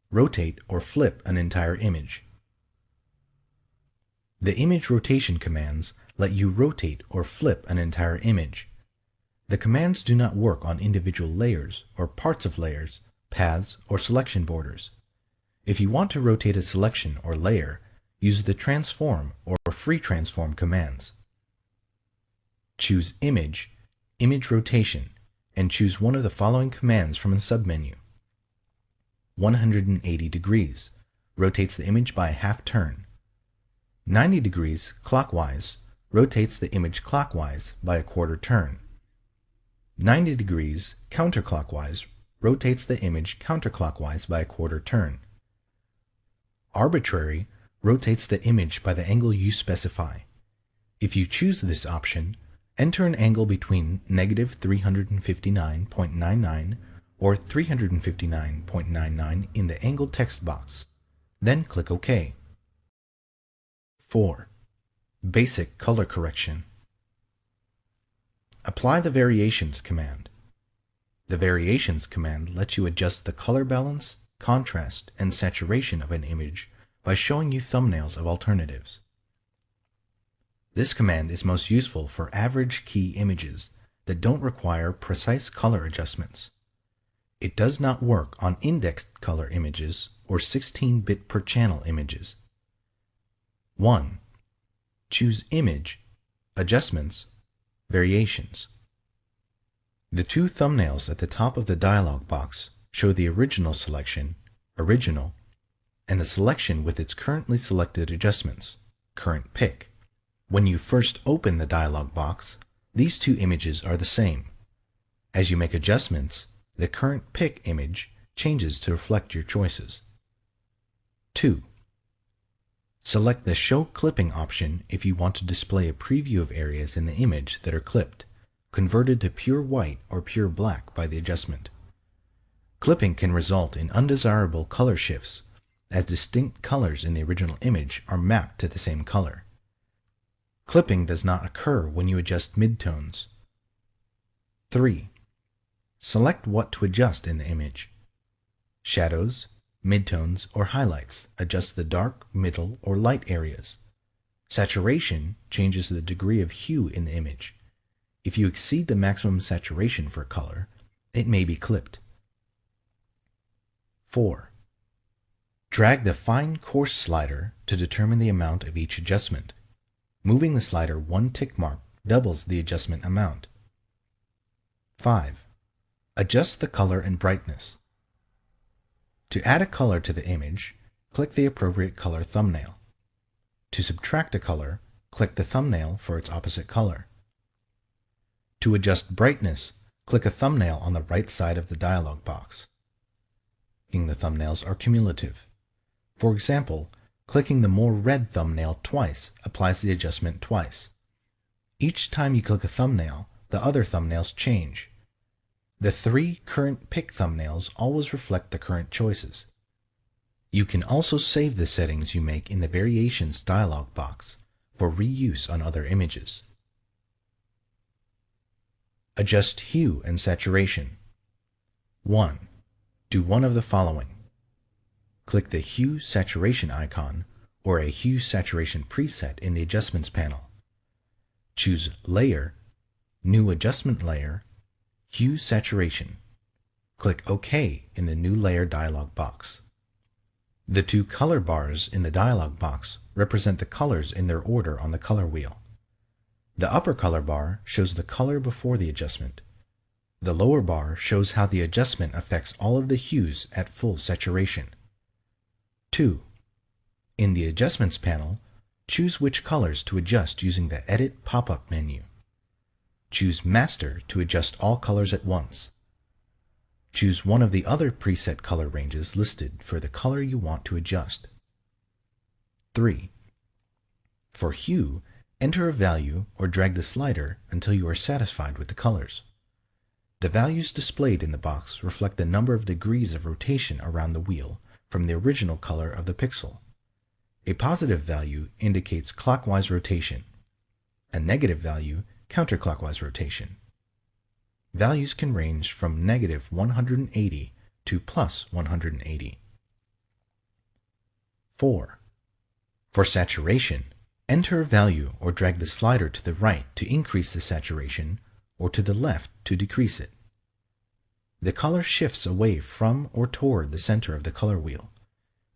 Rotate or flip an entire image. The image rotation commands let you rotate or flip an entire image. The commands do not work on individual layers or parts of layers, paths, or selection borders. If you want to rotate a selection or layer, use the Transform or Free Transform commands. Choose Image, Image Rotation, and choose one of the following commands from the submenu. 180 degrees rotates the image by a half turn. 90 degrees clockwise rotates the image clockwise by a quarter turn. 90 degrees counterclockwise rotates the image counterclockwise by a quarter turn. Arbitrary rotates the image by the angle you specify. If you choose this option, enter an angle between -359.99 or 359.99 in the angle text box. Then click OK. 4. Basic color correction. Apply the Variations command. The Variations command lets you adjust the color balance, contrast, and saturation of an image by showing you thumbnails of alternatives. This command is most useful for average key images that don't require precise color adjustments. It does not work on indexed color images or 16-bit per channel images. 1. Choose Image, Adjustments, Variations. The two thumbnails at the top of the dialog box show the original selection, Original, and the selection with its currently selected adjustments, Current Pick. When you first open the dialog box, these two images are the same. As you make adjustments, the Current Pick image changes to reflect your choices. 2. Select the Show Clipping option if you want to display a preview of areas in the image that are clipped, converted to pure white or pure black by the adjustment. Clipping can result in undesirable color shifts, as distinct colors in the original image are mapped to the same color. Clipping does not occur when you adjust midtones. 3. Select what to adjust in the image. Shadows, midtones, or highlights adjust the dark, middle, or light areas. Saturation changes the degree of hue in the image. If you exceed the maximum saturation for color, it may be clipped. 4. Drag the Fine Coarse slider to determine the amount of each adjustment. Moving the slider one tick mark doubles the adjustment amount. 5. Adjust the color and brightness. To add a color to the image, click the appropriate color thumbnail. To subtract a color, click the thumbnail for its opposite color. To adjust brightness, click a thumbnail on the right side of the dialog box. The thumbnails are cumulative. For example, clicking the More Red thumbnail twice applies the adjustment twice. Each time you click a thumbnail, the other thumbnails change. The 3 Current Pick thumbnails always reflect the current choices. You can also save the settings you make in the Variations dialog box for reuse on other images. Adjust hue and saturation. 1. Do one of the following. Click the Hue Saturation icon or a Hue Saturation preset in the Adjustments panel. Choose Layer, New Adjustment Layer, Hue Saturation. Click OK in the New Layer dialog box. The two color bars in the dialog box represent the colors in their order on the color wheel. The upper color bar shows the color before the adjustment. The lower bar shows how the adjustment affects all of the hues at full saturation. 2. In the Adjustments panel, choose which colors to adjust using the Edit pop-up menu. Choose Master to adjust all colors at once. Choose one of the other preset color ranges listed for the color you want to adjust. 3. For hue, Enter a value or drag the slider until you are satisfied with the colors. The values displayed in the box reflect the number of degrees of rotation around the wheel from the original color of the pixel. A positive value indicates clockwise rotation. A negative value, counterclockwise rotation. Values can range from negative 180 to plus 180. 4. For saturation, enter a value or drag the slider to the right to increase the saturation or to the left to decrease it. The color shifts away from or toward the center of the color wheel.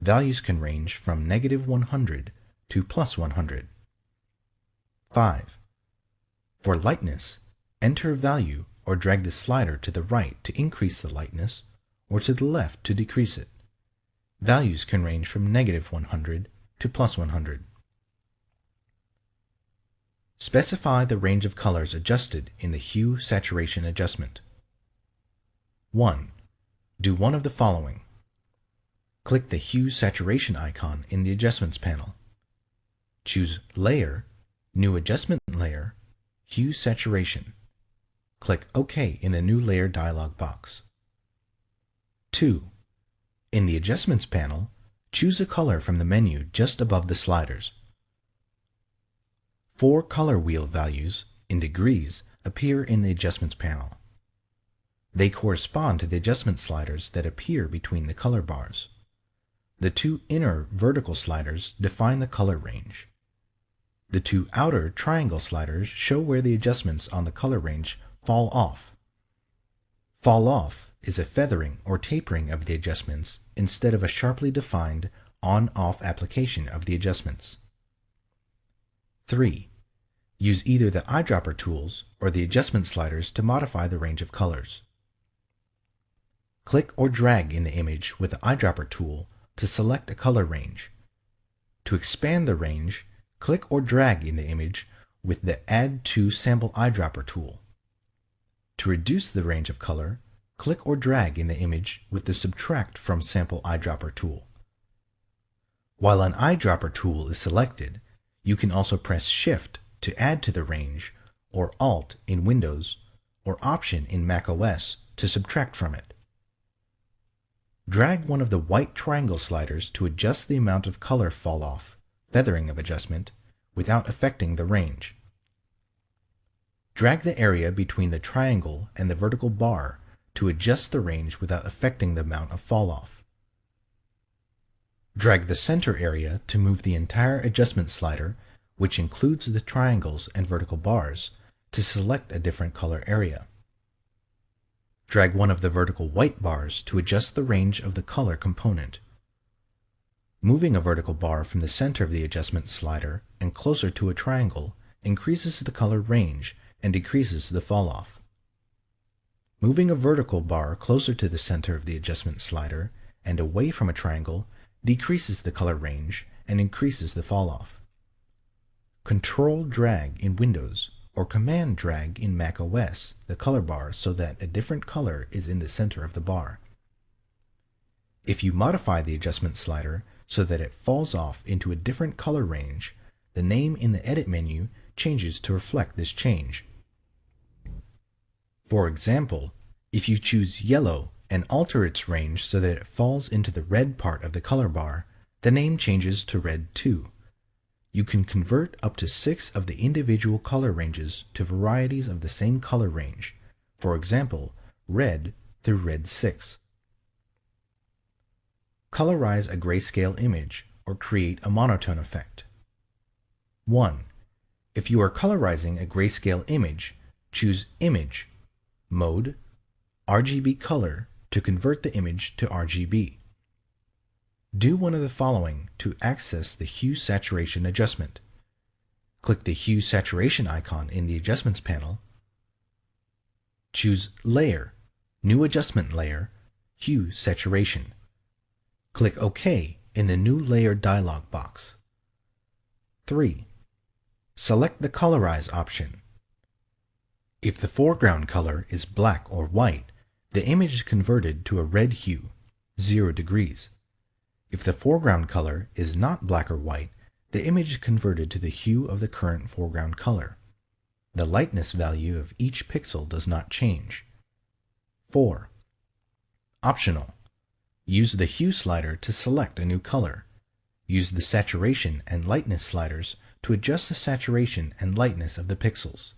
Values can range from negative 100 to plus 100. 5. For lightness, enter a value or drag the slider to the right to increase the lightness or to the left to decrease it. Values can range from negative 100 to plus 100. Specify the range of colors adjusted in the hue saturation adjustment. 1. Do one of the following. Click the hue saturation icon in the Adjustments panel. Choose Layer, New Adjustment Layer, Hue Saturation. Click OK in the New Layer dialog box. 2. In the Adjustments panel, choose a color from the menu just above the sliders. 4 color wheel values in degrees appear in the Adjustments panel. They correspond to the adjustment sliders that appear between the color bars. The 2 inner vertical sliders define the color range. The 2 outer triangle sliders show where the adjustments on the color range fall off. Fall off is a feathering or tapering of the adjustments instead of a sharply defined on-off application of the adjustments. 3. Use either the eyedropper tools or the adjustment sliders to modify the range of colors. Click or drag in the image with the eyedropper tool to select a color range. To expand the range, click or drag in the image with the Add to Sample Eyedropper tool. To reduce the range of color, click or drag in the image with the Subtract from Sample Eyedropper tool. While an eyedropper tool is selected, you can also press Shift to add to the range, or Alt in Windows, or Option in macOS to subtract from it. Drag one of the white triangle sliders to adjust the amount of color fall off, feathering of adjustment, without affecting the range. Drag the area between the triangle and the vertical bar to adjust the range without affecting the amount of fall off. Drag the center area to move the entire adjustment slider, which includes the triangles and vertical bars, to select a different color area. Drag one of the vertical white bars to adjust the range of the color component. Moving a vertical bar from the center of the adjustment slider and closer to a triangle increases the color range and decreases the fall-off. Moving a vertical bar closer to the center of the adjustment slider and away from a triangle decreases the color range and increases the fall-off. Control drag in Windows or Command drag in macOS the color bar so that a different color is in the center of the bar. If you modify the adjustment slider so that it falls off into a different color range, the name in the Edit menu changes to reflect this change. For example, if you choose yellow and alter its range so that it falls into the red part of the color bar, the name changes to red too. You can convert up to 6 of the individual color ranges to varieties of the same color range, for example, red through red 6. Colorize a grayscale image or create a monotone effect. 1. If you are colorizing a grayscale image, choose Image, Mode, RGB Color to convert the image to RGB. Do one of the following to access the Hue Saturation adjustment. Click the Hue Saturation icon in the Adjustments panel. Choose Layer, New Adjustment Layer, Hue Saturation. Click OK in the New Layer dialog box. 3. Select the Colorize option. If the foreground color is black or white, the image is converted to a red hue, 0 degrees. If the foreground color is not black or white, the image is converted to the hue of the current foreground color. The lightness value of each pixel does not change. 4. Optional. Use the hue slider to select a new color. Use the saturation and lightness sliders to adjust the saturation and lightness of the pixels.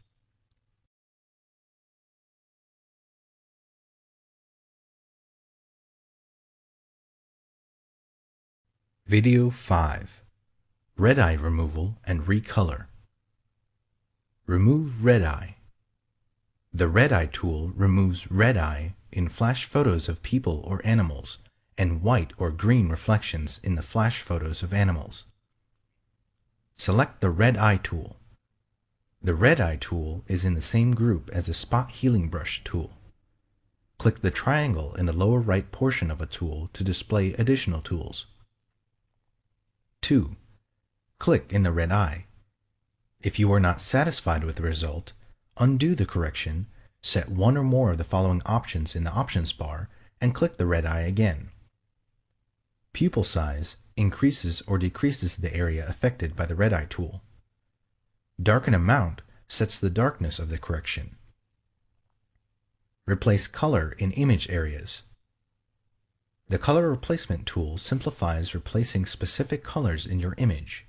Video 5. Red eye removal and recolor. Remove red eye. The red eye tool removes red eye in flash photos of people or animals and white or green reflections in the flash photos of animals. Select the red eye tool. The red eye tool is in the same group as the spot healing brush tool. Click the triangle in the lower right portion of a tool to display additional tools. 2. Click in the red eye. If you are not satisfied with the result, undo the correction, set one or more of the following options in the options bar, and click the red eye again. Pupil size increases or decreases the area affected by the red eye tool. Darken amount sets the darkness of the correction. Replace color in image areas. The color replacement tool simplifies replacing specific colors in your image.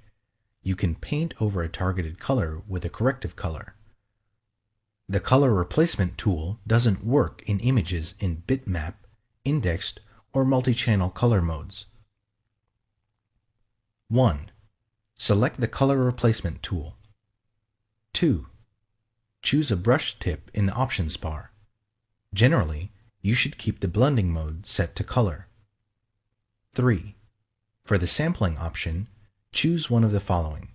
You can paint over a targeted color with a corrective color. The color replacement tool doesn't work in images in bitmap, indexed, or multi-channel color modes. 1. Select the color replacement tool. 2. Choose a brush tip in the options bar. Generally, you should keep the blending mode set to color. 3. For the sampling option, choose one of the following.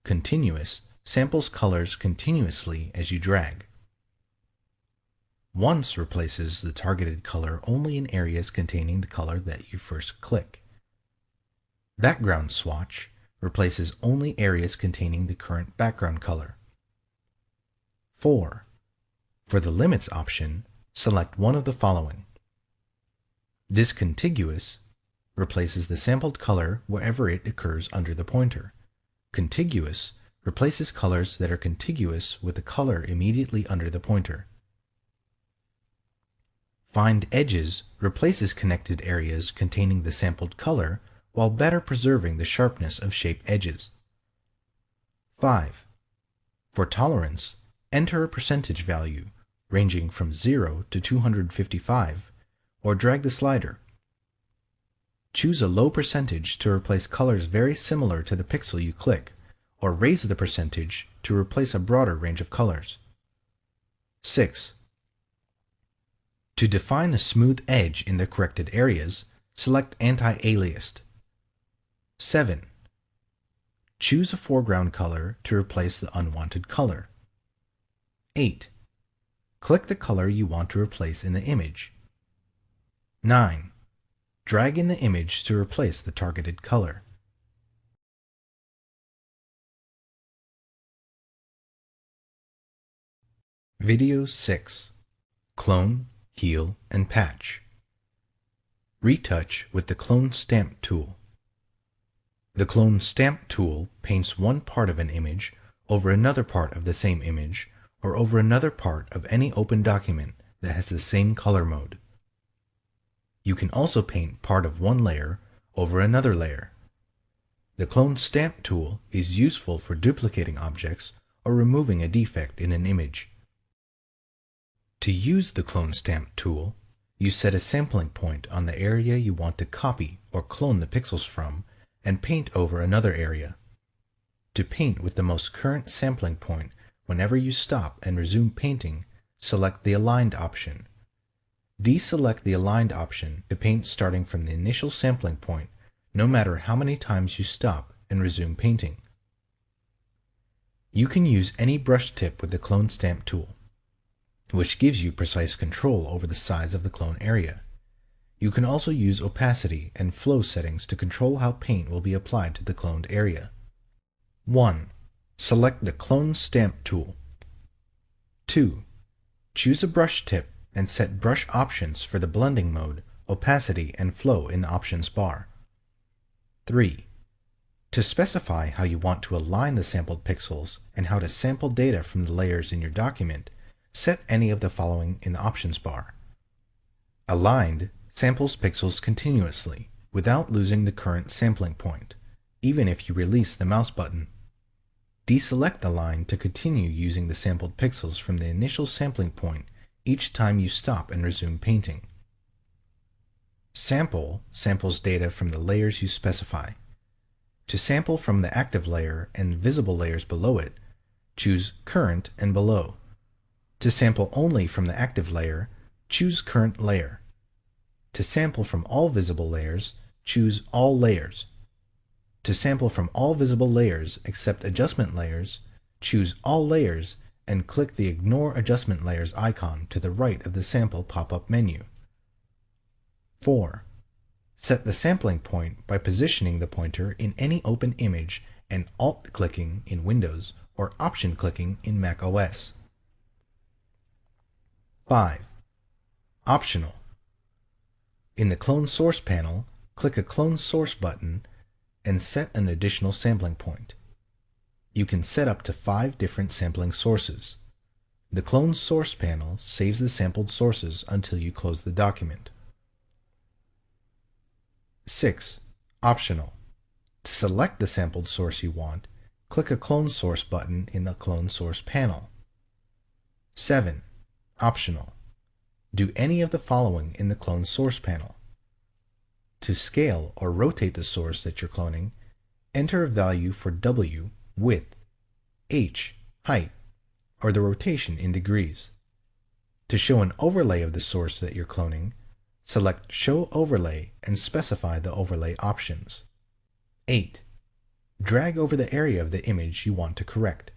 Continuous samples colors continuously as you drag. Once replaces the targeted color only in areas containing the color that you first click. Background swatch replaces only areas containing the current background color. 4. For the limits option, select one of the following. Discontiguous replaces the sampled color wherever it occurs under the pointer. Contiguous replaces colors that are contiguous with the color immediately under the pointer. Find edges replaces connected areas containing the sampled color while better preserving the sharpness of shape edges. 5. For tolerance, enter a percentage value ranging from 0 to 255, or drag the slider. Choose a low percentage to replace colors very similar to the pixel you click, or raise the percentage to replace a broader range of colors. 6. To define a smooth edge in the corrected areas, select Anti-Aliased. 7. Choose a foreground color to replace the unwanted color. 8. Click the color you want to replace in the image. 9. Drag in the image to replace the targeted color. Video 6. Clone, Heal, and Patch. Retouch with the Clone Stamp tool. The Clone Stamp tool paints one part of an image over another part of the same image, or over another part of any open document that has the same color mode. You can also paint part of one layer over another layer. The Clone Stamp tool is useful for duplicating objects or removing a defect in an image. To use the Clone Stamp tool, you set a sampling point on the area you want to copy or clone the pixels from and paint over another area. To paint with the most current sampling point, whenever you stop and resume painting, select the Aligned option. Deselect the Aligned option to paint starting from the initial sampling point, no matter how many times you stop and resume painting. You can use any brush tip with the Clone Stamp tool, which gives you precise control over the size of the clone area. You can also use opacity and flow settings to control how paint will be applied to the cloned area. 1. Select the Clone Stamp tool. 2. Choose a brush tip and set brush options for the blending mode, opacity, and flow in the options bar. 3. To specify how you want to align the sampled pixels and how to sample data from the layers in your document, set any of the following in the options bar. Aligned samples pixels continuously without losing the current sampling point, even if you release the mouse button. Deselect Aligned to continue using the sampled pixels from the initial sampling point each time you stop and resume painting. Sample samples data from the layers you specify. To sample from the active layer and visible layers below it, choose Current and Below. To sample only from the active layer, choose Current Layer. To sample from all visible layers, choose All Layers. To sample from all visible layers except adjustment layers, choose All Layers and click the Ignore Adjustment Layers icon to the right of the sample pop-up menu. 4. Set the sampling point by positioning the pointer in any open image and Alt-clicking in Windows or Option-clicking in Mac OS. 5. Optional. In the Clone Source panel, click a Clone Source button and set an additional sampling point. You can set up to 5 different sampling sources. The Clone Source panel saves the sampled sources until you close the document. 6. Optional. To select the sampled source you want, click a Clone Source button in the Clone Source panel. 7. Optional. Do any of the following in the Clone Source panel. To scale or rotate the source that you're cloning, enter a value for W, width, H, height, or the rotation in degrees. To show an overlay of the source that you're cloning, select Show Overlay and specify the overlay options. 8. Drag over the area of the image you want to correct.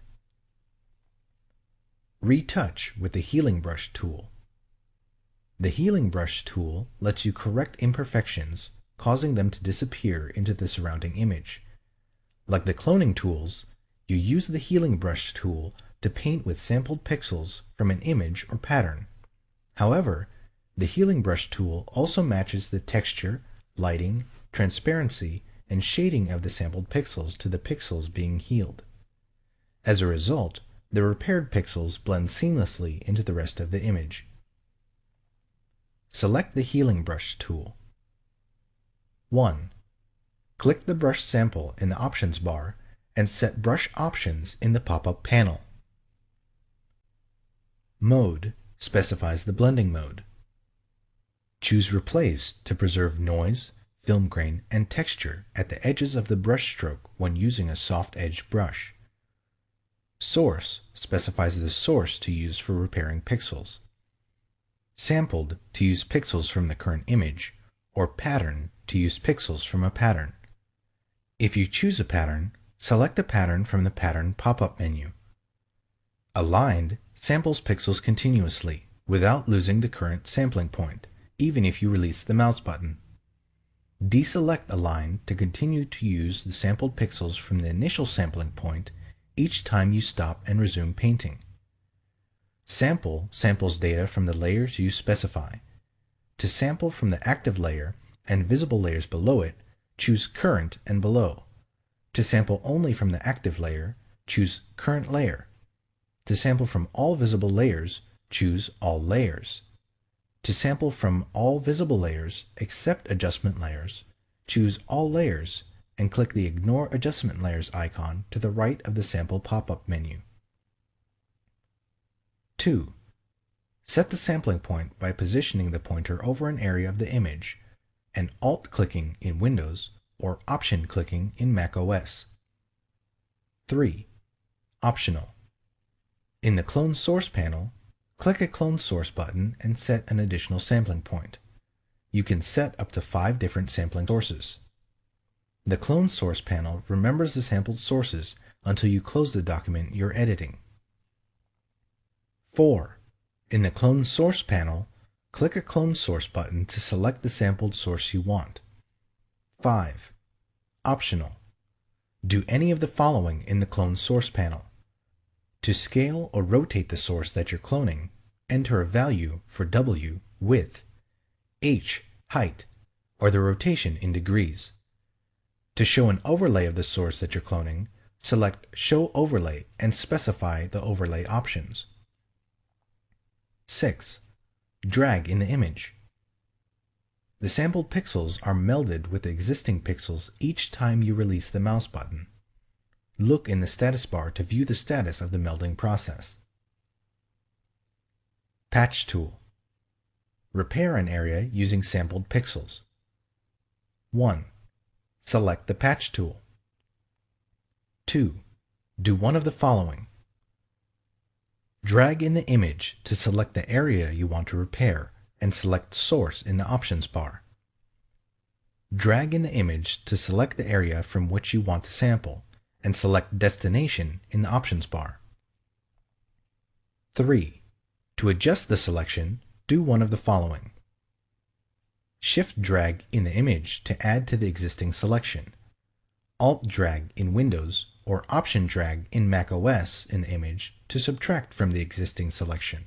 Retouch with the Healing Brush tool. The Healing Brush tool lets you correct imperfections, causing them to disappear into the surrounding image. Like the cloning tools, you use the Healing Brush tool to paint with sampled pixels from an image or pattern. However, the Healing Brush tool also matches the texture, lighting, transparency, and shading of the sampled pixels to the pixels being healed. As a result, the repaired pixels blend seamlessly into the rest of the image. Select the Healing Brush tool. 1. Click the brush sample in the options bar and set brush options in the pop-up panel. Mode specifies the blending mode. Choose Replace to preserve noise, film grain, and texture at the edges of the brush stroke when using a soft-edged brush. Source specifies the source to use for repairing pixels. Sampled to use pixels from the current image, or Pattern to use pixels from a pattern. If you choose a pattern, select a pattern from the Pattern pop-up menu. Aligned samples pixels continuously without losing the current sampling point, even if you release the mouse button. Deselect Aligned to continue to use the sampled pixels from the initial sampling point each time you stop and resume painting. Sample samples data from the layers you specify. To sample from the active layer and visible layers below it, choose Current and Below. To sample only from the active layer, choose Current Layer. To sample from all visible layers, choose All Layers. To sample from all visible layers except adjustment layers, choose All Layers and click the Ignore Adjustment Layers icon to the right of the sample pop-up menu. 2. Set the sampling point by positioning the pointer over an area of the image and Alt-clicking in Windows or Option-clicking in Mac OS. 3. Optional. In the Clone Source panel, click a Clone Source button and set an additional sampling point. You can set up to 5 different sampling sources. The Clone Source panel remembers the sampled sources until you close the document you're editing. 4. In the Clone Source panel, click a Clone Source button to select the sampled source you want. 5. Optional. Do any of the following in the Clone Source panel. To scale or rotate the source that you're cloning, enter a value for W, width, H, height, or the rotation in degrees. To show an overlay of the source that you're cloning, select Show Overlay and specify the overlay options. 6. Drag in the image. The sampled pixels are melded with the existing pixels each time you release the mouse button. Look in the status bar to view the status of the melding process. Patch tool. Repair an area using sampled pixels. 1. Select the patch tool. 2. Do one of the following. Drag in the image to select the area you want to repair and select Source in the options bar. Drag in the image to select the area from which you want to sample and select Destination in the options bar. 3. To adjust the selection, do one of the following. Shift drag in the image to add to the existing selection. Alt drag in Windows or Option drag in macOS in the image to subtract from the existing selection.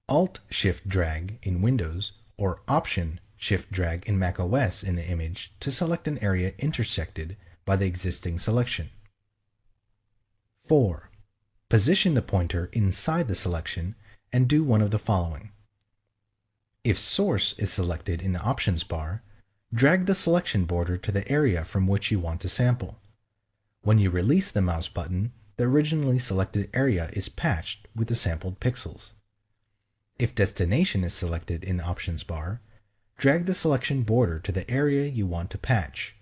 Alt shift drag in Windows or Option shift drag in macOS in the image to select an area intersected by the existing selection. 4. Position the pointer inside the selection and do one of the following. If Source is selected in the options bar, drag the selection border to the area from which you want to sample. When you release the mouse button, the originally selected area is patched with the sampled pixels. If Destination is selected in the options bar, drag the selection border to the area you want to patch.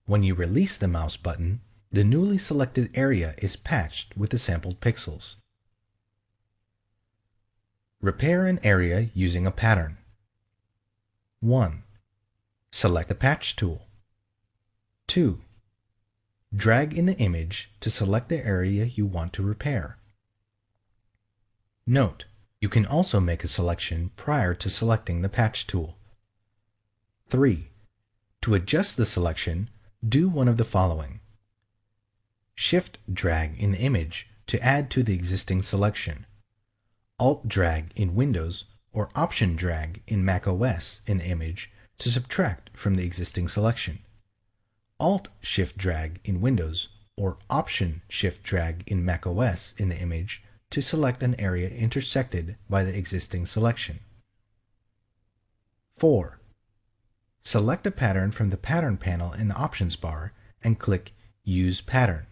When you release the mouse button, the newly selected area is patched with the sampled pixels. Repair an area using a pattern. 1. Select the patch tool. 2. Drag in the image to select the area you want to repair. Note: you can also make a selection prior to selecting the patch tool. 3. To adjust the selection, do one of the following. Shift drag in the image to add to the existing selection. Alt drag in Windows or Option drag in macOS in the image to subtract from the existing selection. Alt shift drag in Windows or Option shift drag in macOS in the image to select an area intersected by the existing selection. 4. Select a pattern from the pattern panel in the options bar and click Use Pattern.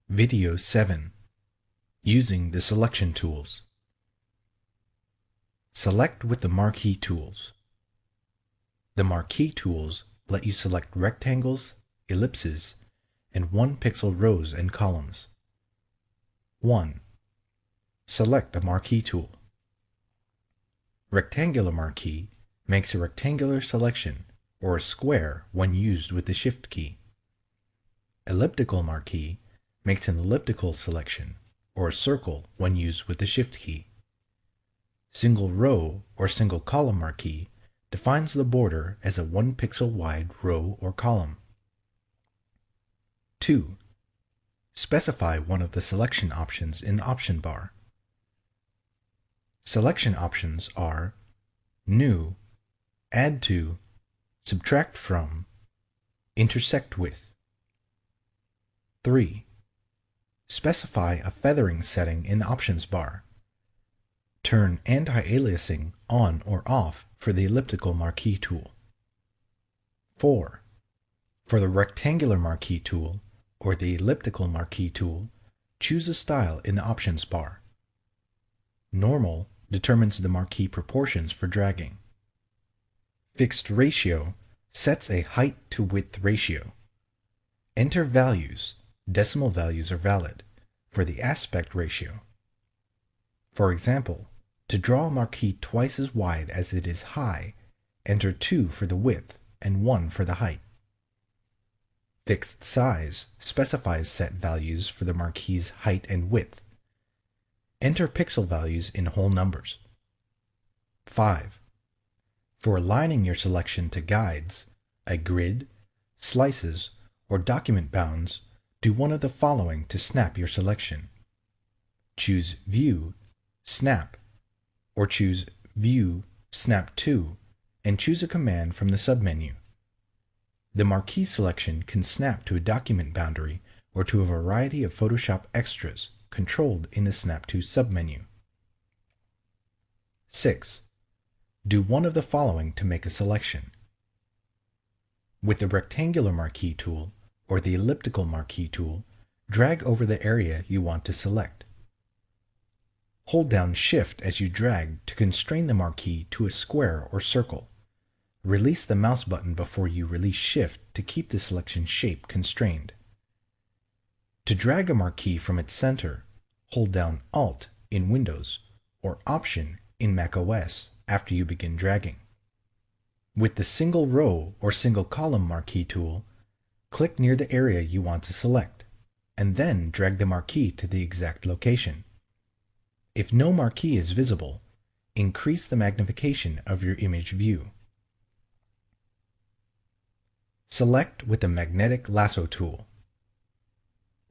Video 7. Using the selection tools. Select with the marquee tools. The marquee tools let you select rectangles, ellipses, and 1-pixel rows and columns. 1. Select a marquee tool. Rectangular marquee makes a rectangular selection or a square when used with the Shift key. Elliptical marquee makes an elliptical selection or a circle when used with the Shift key. Single row or single column marquee defines the border as a 1-pixel wide row or column. 2. Specify one of the selection options in the option bar. Selection options are New, Add to, Subtract from, Intersect with. 3. Specify a feathering setting in the options bar. Turn anti-aliasing on or off for the elliptical marquee tool. 4. For the rectangular marquee tool or the elliptical marquee tool, choose a style in the options bar. Normal determines the marquee proportions for dragging. Fixed ratio sets a height to width ratio. Enter values, decimal values are valid, for the aspect ratio. For example, to draw a marquee twice as wide as it is high, enter 2 for the width and 1 for the height. Fixed size specifies set values for the marquee's height and width. Enter pixel values in whole numbers. 5. For aligning your selection to guides, a grid, slices, or document bounds, do one of the following to snap your selection. choose View, Snap, or choose View, Snap to, and choose a command from the submenu. The marquee selection can snap to a document boundary or to a variety of Photoshop extras controlled in the Snap to submenu. 6. Do one of the following to make a selection. With the rectangular marquee tool or the elliptical marquee tool, drag over the area you want to select. Hold down Shift as you drag to constrain the marquee to a square or circle. Release the mouse button before you release Shift to keep the selection shape constrained. To drag a marquee from its center, hold down Alt in Windows or Option in macOS after you begin dragging. With the single row or single column marquee tool, click near the area you want to select, and then drag the marquee to the exact location. If no marquee is visible, increase the magnification of your image view. Select with the magnetic lasso tool.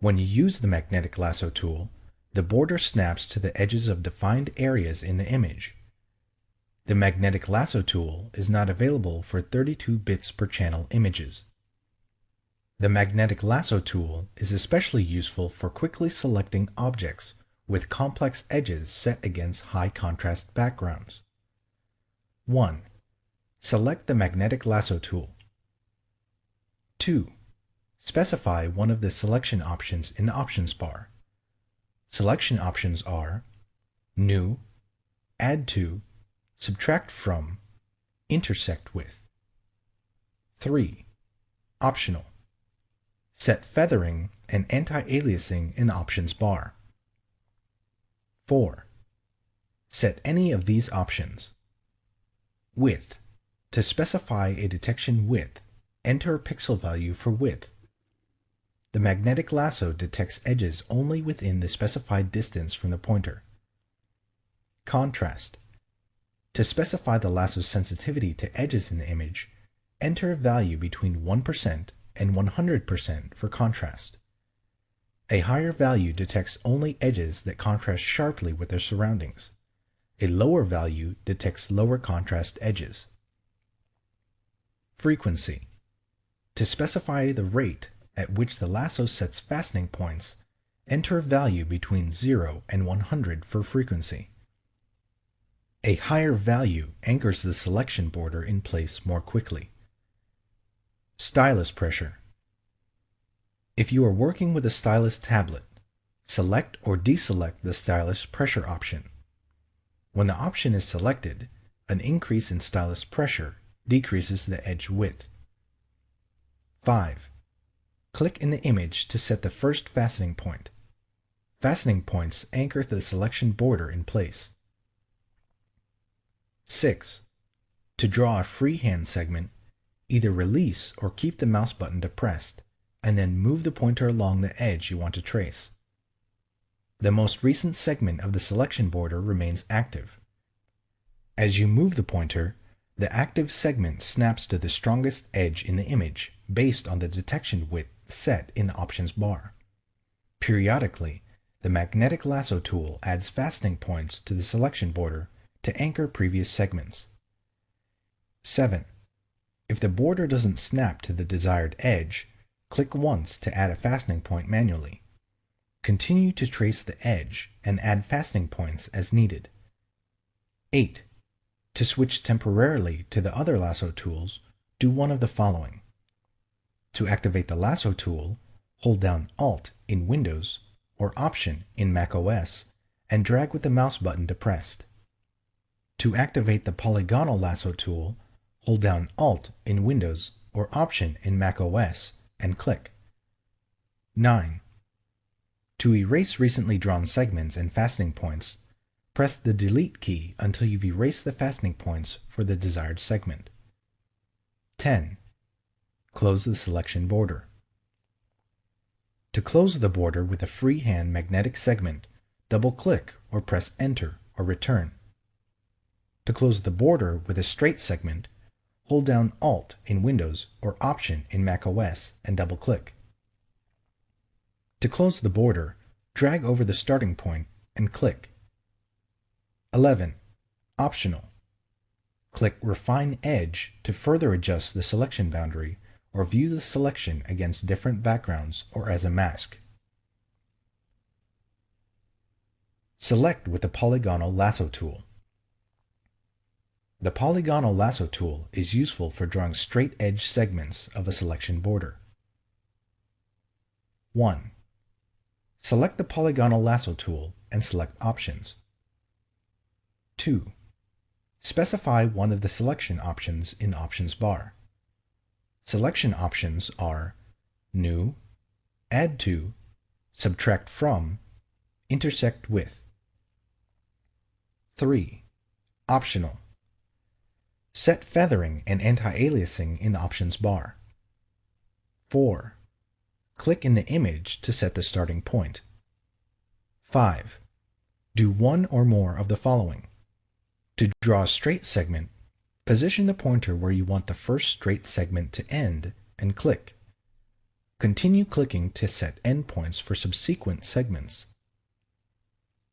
When you use the magnetic lasso tool, the border snaps to the edges of defined areas in the image. The magnetic lasso tool is not available for 32 bits per channel images. The magnetic lasso tool is especially useful for quickly selecting objects with complex edges set against high contrast backgrounds. 1. Select the magnetic lasso tool. 2. Specify one of the selection options in the options bar. Selection options are New, Add to, Subtract from, Intersect with. 3. Optional. Set feathering and anti-aliasing in the options bar. 4. Set any of these options. Width. To specify a detection width, enter a pixel value for width. The magnetic lasso detects edges only within the specified distance from the pointer. Contrast. To specify the lasso's sensitivity to edges in the image, enter a value between 1% and 100% for contrast. A higher value detects only edges that contrast sharply with their surroundings. A lower value detects lower contrast edges. Frequency. To specify the rate at which the lasso sets fastening points, enter a value between 0 and 100 for frequency. A higher value anchors the selection border in place more quickly. Stylus pressure. If you are working with a stylus tablet, select or deselect the stylus pressure option. When the option is selected, an increase in stylus pressure decreases the edge width. 5. Click in the image to set the first fastening point. Fastening points anchor the selection border in place. 6. To draw a freehand segment, either release or keep the mouse button depressed, and then move the pointer along the edge you want to trace. The most recent segment of the selection border remains active. As you move the pointer, the active segment snaps to the strongest edge in the image based on the detection width set in the options bar. Periodically, the magnetic lasso tool adds fastening points to the selection border to anchor previous segments. 7. If the border doesn't snap to the desired edge, click once to add a fastening point manually. Continue to trace the edge and add fastening points as needed. 8. To switch temporarily to the other lasso tools, do one of the following. To activate the lasso tool, hold down Alt in Windows or Option in macOS and drag with the mouse button depressed. To activate the polygonal lasso tool, hold down Alt in Windows or Option in macOS and click. 9. To erase recently drawn segments and fastening points, press the Delete key until you've erased the fastening points for the desired segment. 10. Close the selection border. To close the border with a freehand magnetic segment, double-click or press Enter or Return. To close the border with a straight segment, hold down Alt in Windows or Option in macOS and double-click. To close the border, drag over the starting point and click. 11. Optional. Click Refine Edge to further adjust the selection boundary or view the selection against different backgrounds or as a mask. Select with the polygonal lasso tool. The polygonal lasso tool is useful for drawing straight edge segments of a selection border. 1. Select the polygonal lasso tool and select Options. 2. Specify one of the selection options in the Options bar. Selection options are New, Add to, Subtract from, Intersect with. 3. Optional. Set feathering and anti-aliasing in the Options bar. 4. Click in the image to set the starting point. 5. Do one or more of the following. To draw a straight segment, position the pointer where you want the first straight segment to end and click. Continue clicking to set endpoints for subsequent segments.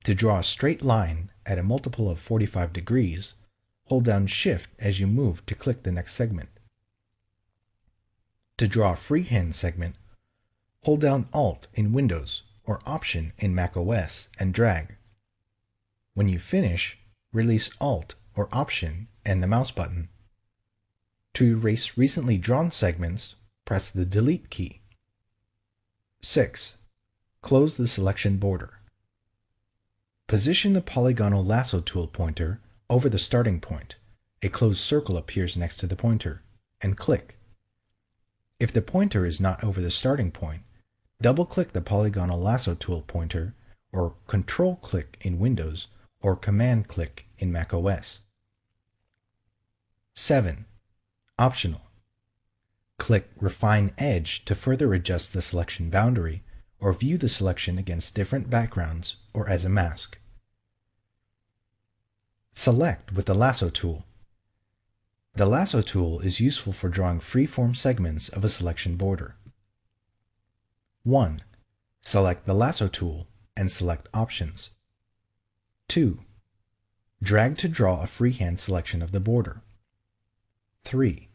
To draw a straight line at a multiple of 45 degrees, hold down Shift as you move to click the next segment. To draw a freehand segment, hold down Alt in Windows or Option in macOS and drag. When you finish, release Alt or Option and the mouse button. To erase recently drawn segments, press the Delete key. 6. Close the selection border. Position the polygonal lasso tool pointer over the starting point. A closed circle appears next to the pointer, and click. If the pointer is not over the starting point, double-click the polygonal lasso tool pointer, or Control-click in Windows, or Command-click in macOS. 7. Optional. Click Refine Edge to further adjust the selection boundary, or view the selection against different backgrounds or as a mask. Select with the lasso tool. The lasso tool is useful for drawing free-form segments of a selection border. 1. Select the lasso tool and select Options. 2. Drag to draw a freehand selection of the border. 3.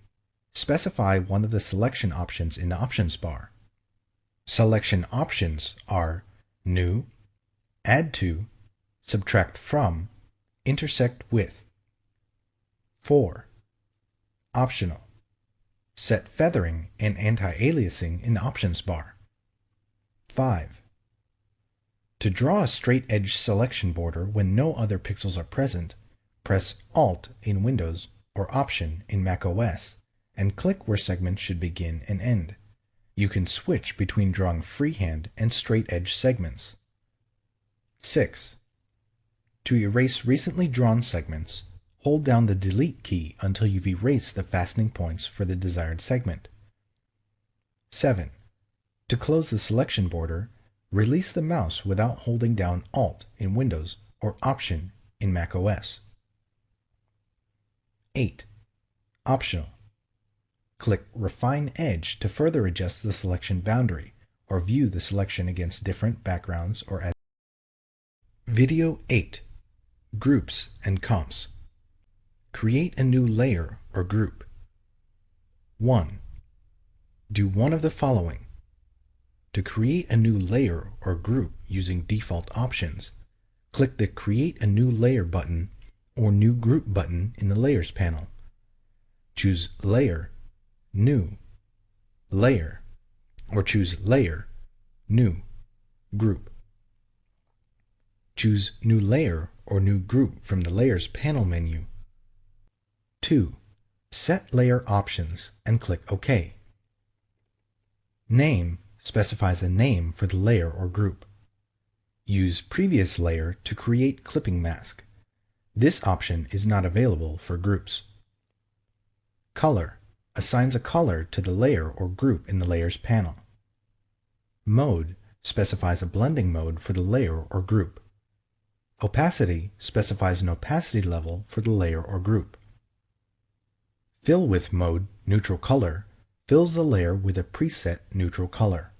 Specify one of the selection options in the Options bar. Selection options are New, Add to, Subtract from, Intersect with. 4. Optional. Set feathering and anti-aliasing in the Options bar. 5. To draw a straight edge selection border when no other pixels are present, press Alt in Windows or Option in macOS and click where segments should begin and end. You can switch between drawing freehand and straight edge segments. 6. To erase recently drawn segments, hold down the Delete key until you've erased the fastening points for the desired segment. 7. To close the selection border, release the mouse without holding down Alt in Windows or Option in macOS. 8. Optional. Click Refine Edge to further adjust the selection boundary or view the selection against different backgrounds or as. Video 8. Groups and Comps. Create a new layer or group. 1. Do one of the following. To create a new layer or group using default options, click the Create a New Layer button or New Group button in the Layers panel. Choose Layer, New, Layer, or choose Layer, New, Group. Choose New Layer or New Group from the Layers panel menu. 2. Set Layer Options and click OK. Name specifies a name for the layer or group. Use Previous Layer to create clipping mask. This option is not available for groups. Color assigns a color to the layer or group in the Layers panel. Mode specifies a blending mode for the layer or group. Opacity specifies an opacity level for the layer or group. Fill with mode neutral color fills the layer with a preset neutral color.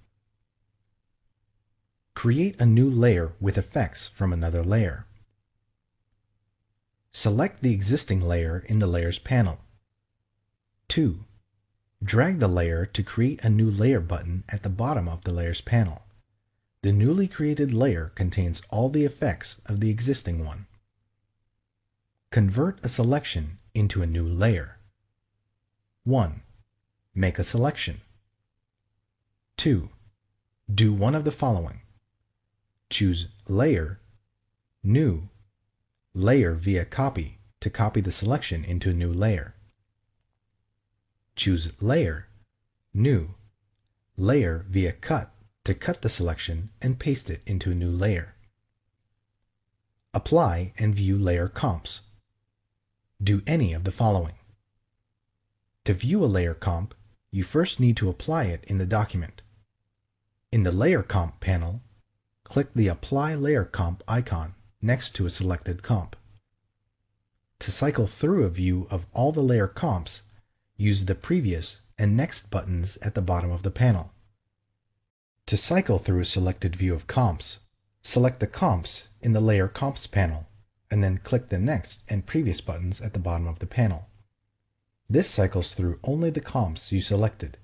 Create a new layer with effects from another layer. Select the existing layer in the Layers panel. 2. Drag the layer to create a new layer button at the bottom of the Layers panel. The newly created layer contains all the effects of the existing one. Convert a selection into a new layer. 1. Make a selection. 2. Do one of the following. Choose Layer, New, Layer via Copy to copy the selection into a new layer. Choose Layer, New, Layer via Cut to cut the selection and paste it into a new layer. Apply and view layer comps. Do any of the following. To view a layer comp, you first need to apply it in the document. In the Layer Comp panel, click the Apply Layer Comp icon next to a selected comp. To cycle through a view of all the layer comps, use the Previous and Next buttons at the bottom of the panel. To cycle through a selected view of comps, select the comps in the Layer Comps panel, and then click the Next and Previous buttons at the bottom of the panel. This cycles through only the comps you selected.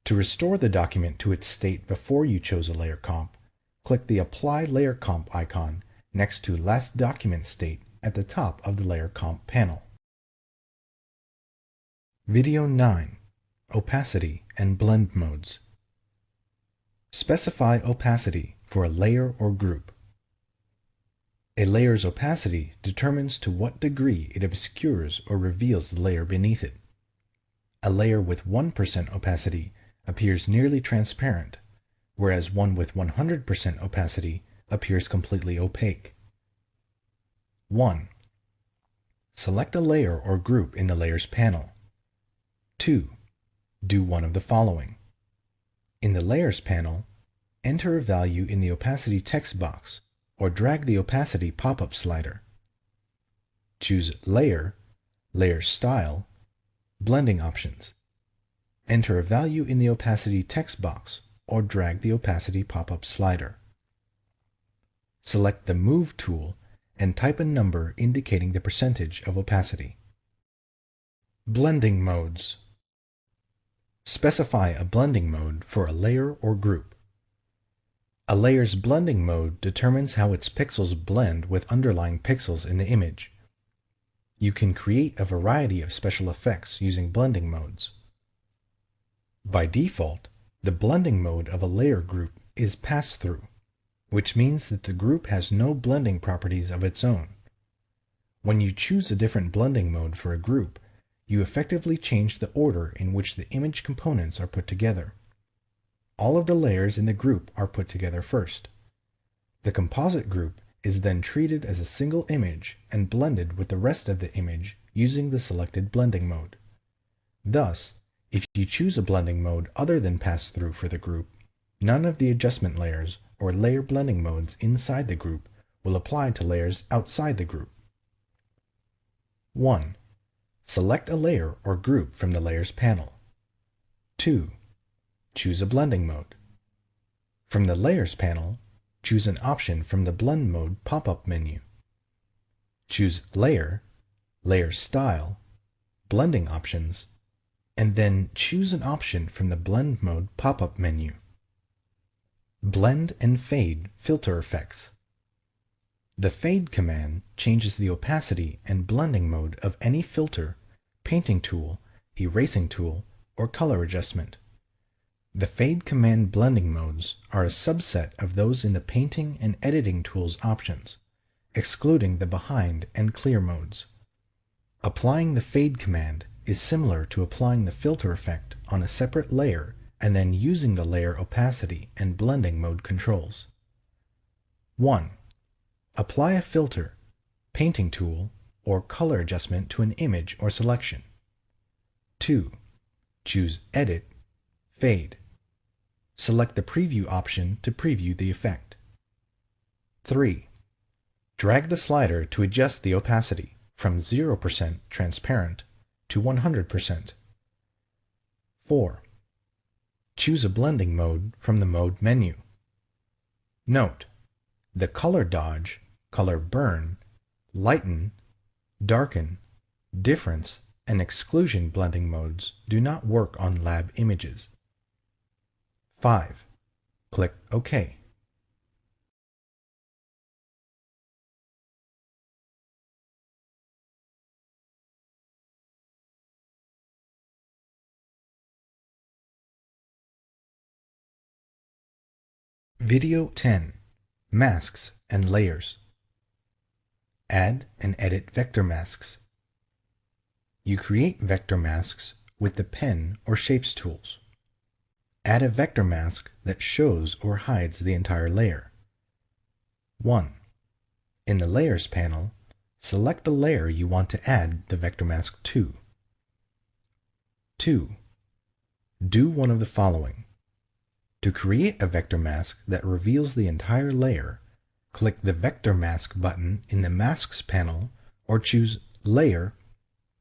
To restore the document to its state before you chose a layer comp, click the Apply Layer Comp icon next to Last Document State at the top of the Layer Comp panel. Video 9. Opacity and Blend Modes. Specify opacity for a layer or group. A layer's opacity determines to what degree it obscures or reveals the layer beneath it. A layer with 1% opacity appears nearly transparent, whereas one with 100% opacity appears completely opaque. 1. Select a layer or group in the Layers panel. 2. Do one of the following. In the Layers panel, enter a value in the opacity text box or drag the opacity pop-up slider. Choose Layer, Layer Style, Blending Options. Enter a value in the opacity text box or drag the opacity pop-up slider. Select the Move tool and type a number indicating the percentage of opacity. Blending Modes. Specify a blending mode for a layer or group. A layer's blending mode determines how its pixels blend with underlying pixels in the image. You can create a variety of special effects using blending modes. By default, the blending mode of a layer group is pass-through, which means that the group has no blending properties of its own. When you choose a different blending mode for a group, you effectively change the order in which the image components are put together. All of the layers in the group are put together first. The composite group is then treated as a single image and blended with the rest of the image using the selected blending mode. Thus, if you choose a blending mode other than pass-through for the group, none of the adjustment layers or layer blending modes inside the group will apply to layers outside the group. 1. Select a layer or group from the Layers panel. 2. Choose a blending mode. From the Layers panel, choose an option from the Blend Mode pop-up menu. Choose Layer, Layer Style, Blending Options, and then choose an option from the Blend Mode pop-up menu. Blend and Fade Filter Effects. The Fade command changes the opacity and blending mode of any filter, painting tool, erasing tool, or color adjustment. The Fade command blending modes are a subset of those in the painting and editing tools options, excluding the behind and clear modes. Applying the Fade command is similar to applying the filter effect on a separate layer and then using the layer opacity and blending mode controls. 1. Apply a filter, painting tool, or color adjustment to an image or selection. 2. Choose Edit, Fade. Select the Preview option to preview the effect. 3. Drag the slider to adjust the opacity from 0% transparent to 100%. 4. Choose a blending mode from the Mode menu. Note: the color dodge, color burn, lighten, darken, difference, and exclusion blending modes do not work on lab images. 5. Click OK. Video 10. Masks and Layers. Add and edit vector masks. You create vector masks with the pen or shapes tools. Add a vector mask that shows or hides the entire layer. 1. In the Layers panel, select the layer you want to add the vector mask to. 2. Do one of the following. To create a vector mask that reveals the entire layer, click the Vector Mask button in the Masks panel or choose Layer,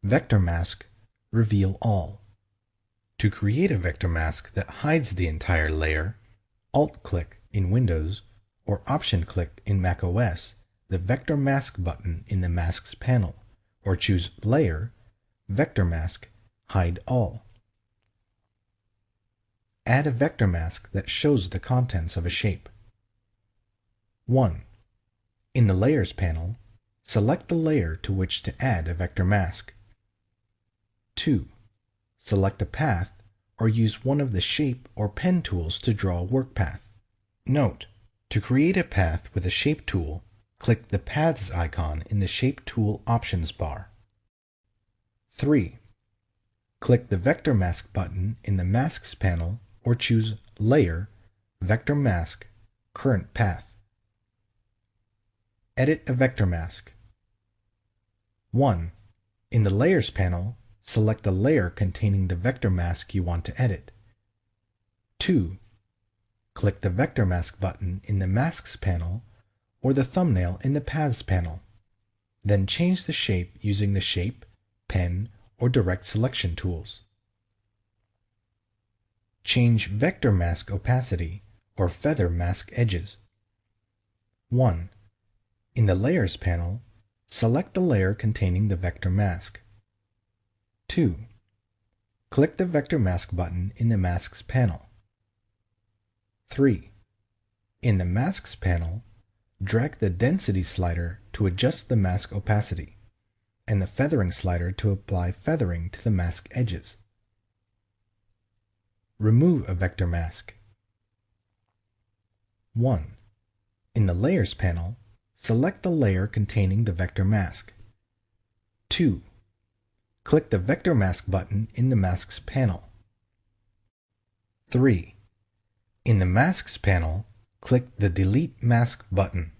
Vector Mask, Reveal All. To create a vector mask that hides the entire layer, Alt-click in Windows or Option-click in macOS the Vector Mask button in the Masks panel or choose Layer, Vector Mask, Hide All. Add a vector mask that shows the contents of a shape. 1. In the Layers panel, select the layer to which to add a vector mask. 2. Select a path or use one of the shape or pen tools to draw a work path. Note: to create a path with a shape tool, click the Paths icon in the Shape Tool Options bar. 3. Click the Vector Mask button in the Masks panel or choose Layer, Vector Mask, Current Path. Edit a vector mask. 1. In the Layers panel, select the layer containing the vector mask you want to edit. 2. Click the Vector Mask button in the Masks panel or the thumbnail in the Paths panel. Then change the shape using the Shape, Pen, or Direct Selection tools. Change Vector Mask Opacity or Feather Mask Edges. 1. In the Layers panel, select the layer containing the vector mask. 2. Click the Vector Mask button in the Masks panel. 3. In the Masks panel, drag the Density slider to adjust the mask opacity, and the Feathering slider to apply feathering to the mask edges. Remove a vector mask. 1. In the Layers panel, select the layer containing the vector mask. 2. Click the Vector Mask button in the Masks panel. 3. In the Masks panel, click the Delete Mask button.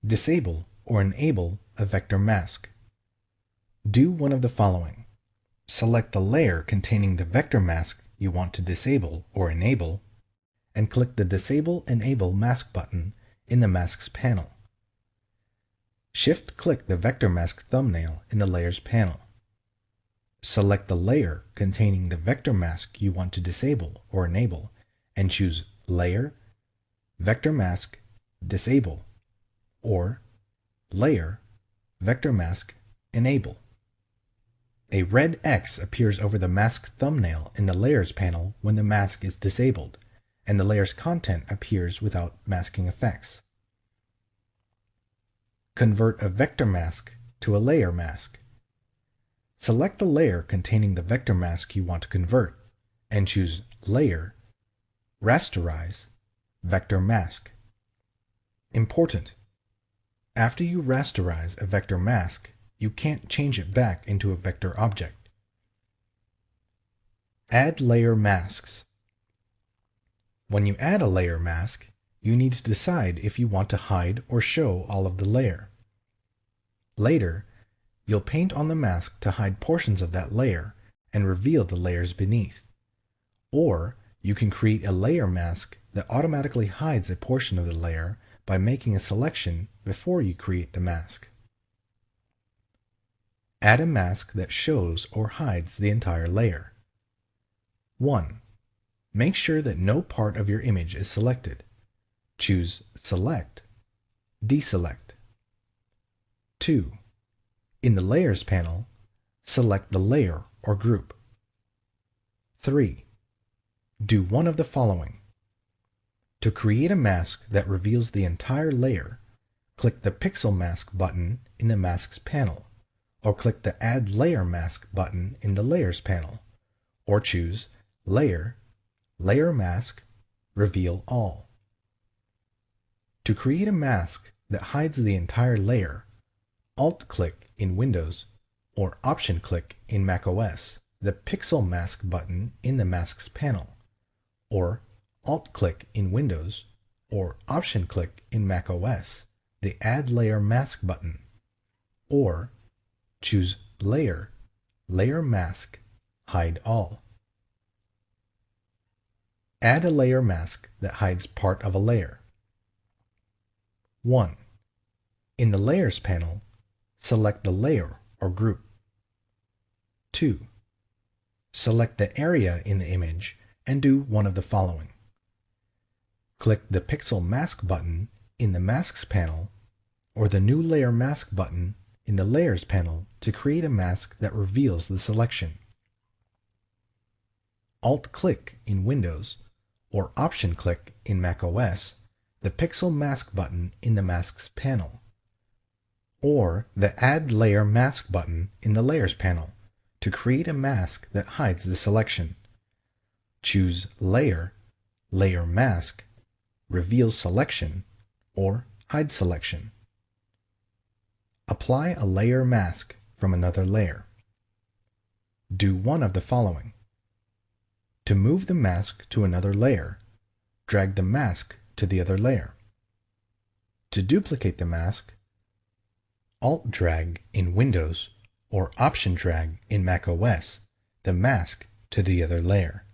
Disable or enable a vector mask. Do one of the following. Select the layer containing the vector mask you want to disable or enable, and click the Disable Enable Mask button in the Masks panel. Shift-click the vector mask thumbnail in the Layers panel. Select the layer containing the vector mask you want to disable or enable, and choose Layer, Vector Mask, Disable, or Layer, Vector Mask, Enable. A red X appears over the mask thumbnail in the Layers panel when the mask is disabled, and the layer's content appears without masking effects. Convert a vector mask to a layer mask. Select the layer containing the vector mask you want to convert, and choose Layer, Rasterize, Vector Mask. Important: after you rasterize a vector mask, you can't change it back into a vector object. Add layer masks. When you add a layer mask, you need to decide if you want to hide or show all of the layer. Later, you'll paint on the mask to hide portions of that layer and reveal the layers beneath. Or you can create a layer mask that automatically hides a portion of the layer by making a selection before you create the mask. Add a mask that shows or hides the entire layer. 1. Make sure that no part of your image is selected. choose Select, Deselect. 2. In the Layers panel, select the layer or group. 3. Do one of the following. To create a mask that reveals the entire layer, click the Pixel Mask button in the Masks panel, or click the Add Layer Mask button in the Layers panel, or choose Layer, Layer Mask, Reveal All. To create a mask that hides the entire layer, Alt-click in Windows or Option-click in macOS the Pixel Mask button in the Masks panel, or Alt-click in Windows or Option-click in macOS the Add Layer Mask button, or choose Layer, Layer Mask, Hide All. Add a layer mask that hides part of a layer. 1. In the Layers panel, select the layer or group. 2. Select the area in the image and do one of the following. Click the Pixel Mask button in the Masks panel or the New Layer Mask button in the Layers panel to create a mask that reveals the selection. Alt-click in Windows or Option-click in macOS the Pixel Mask button in the Masks panel, or the Add Layer Mask button in the Layers panel to create a mask that hides the selection. Choose Layer, Layer Mask, Reveal Selection, or Hide Selection. Apply a layer mask from another layer. Do one of the following. To move the mask to another layer, drag the mask to the other layer. To duplicate the mask, Alt-drag in Windows or Option-drag in macOS the mask to the other layer.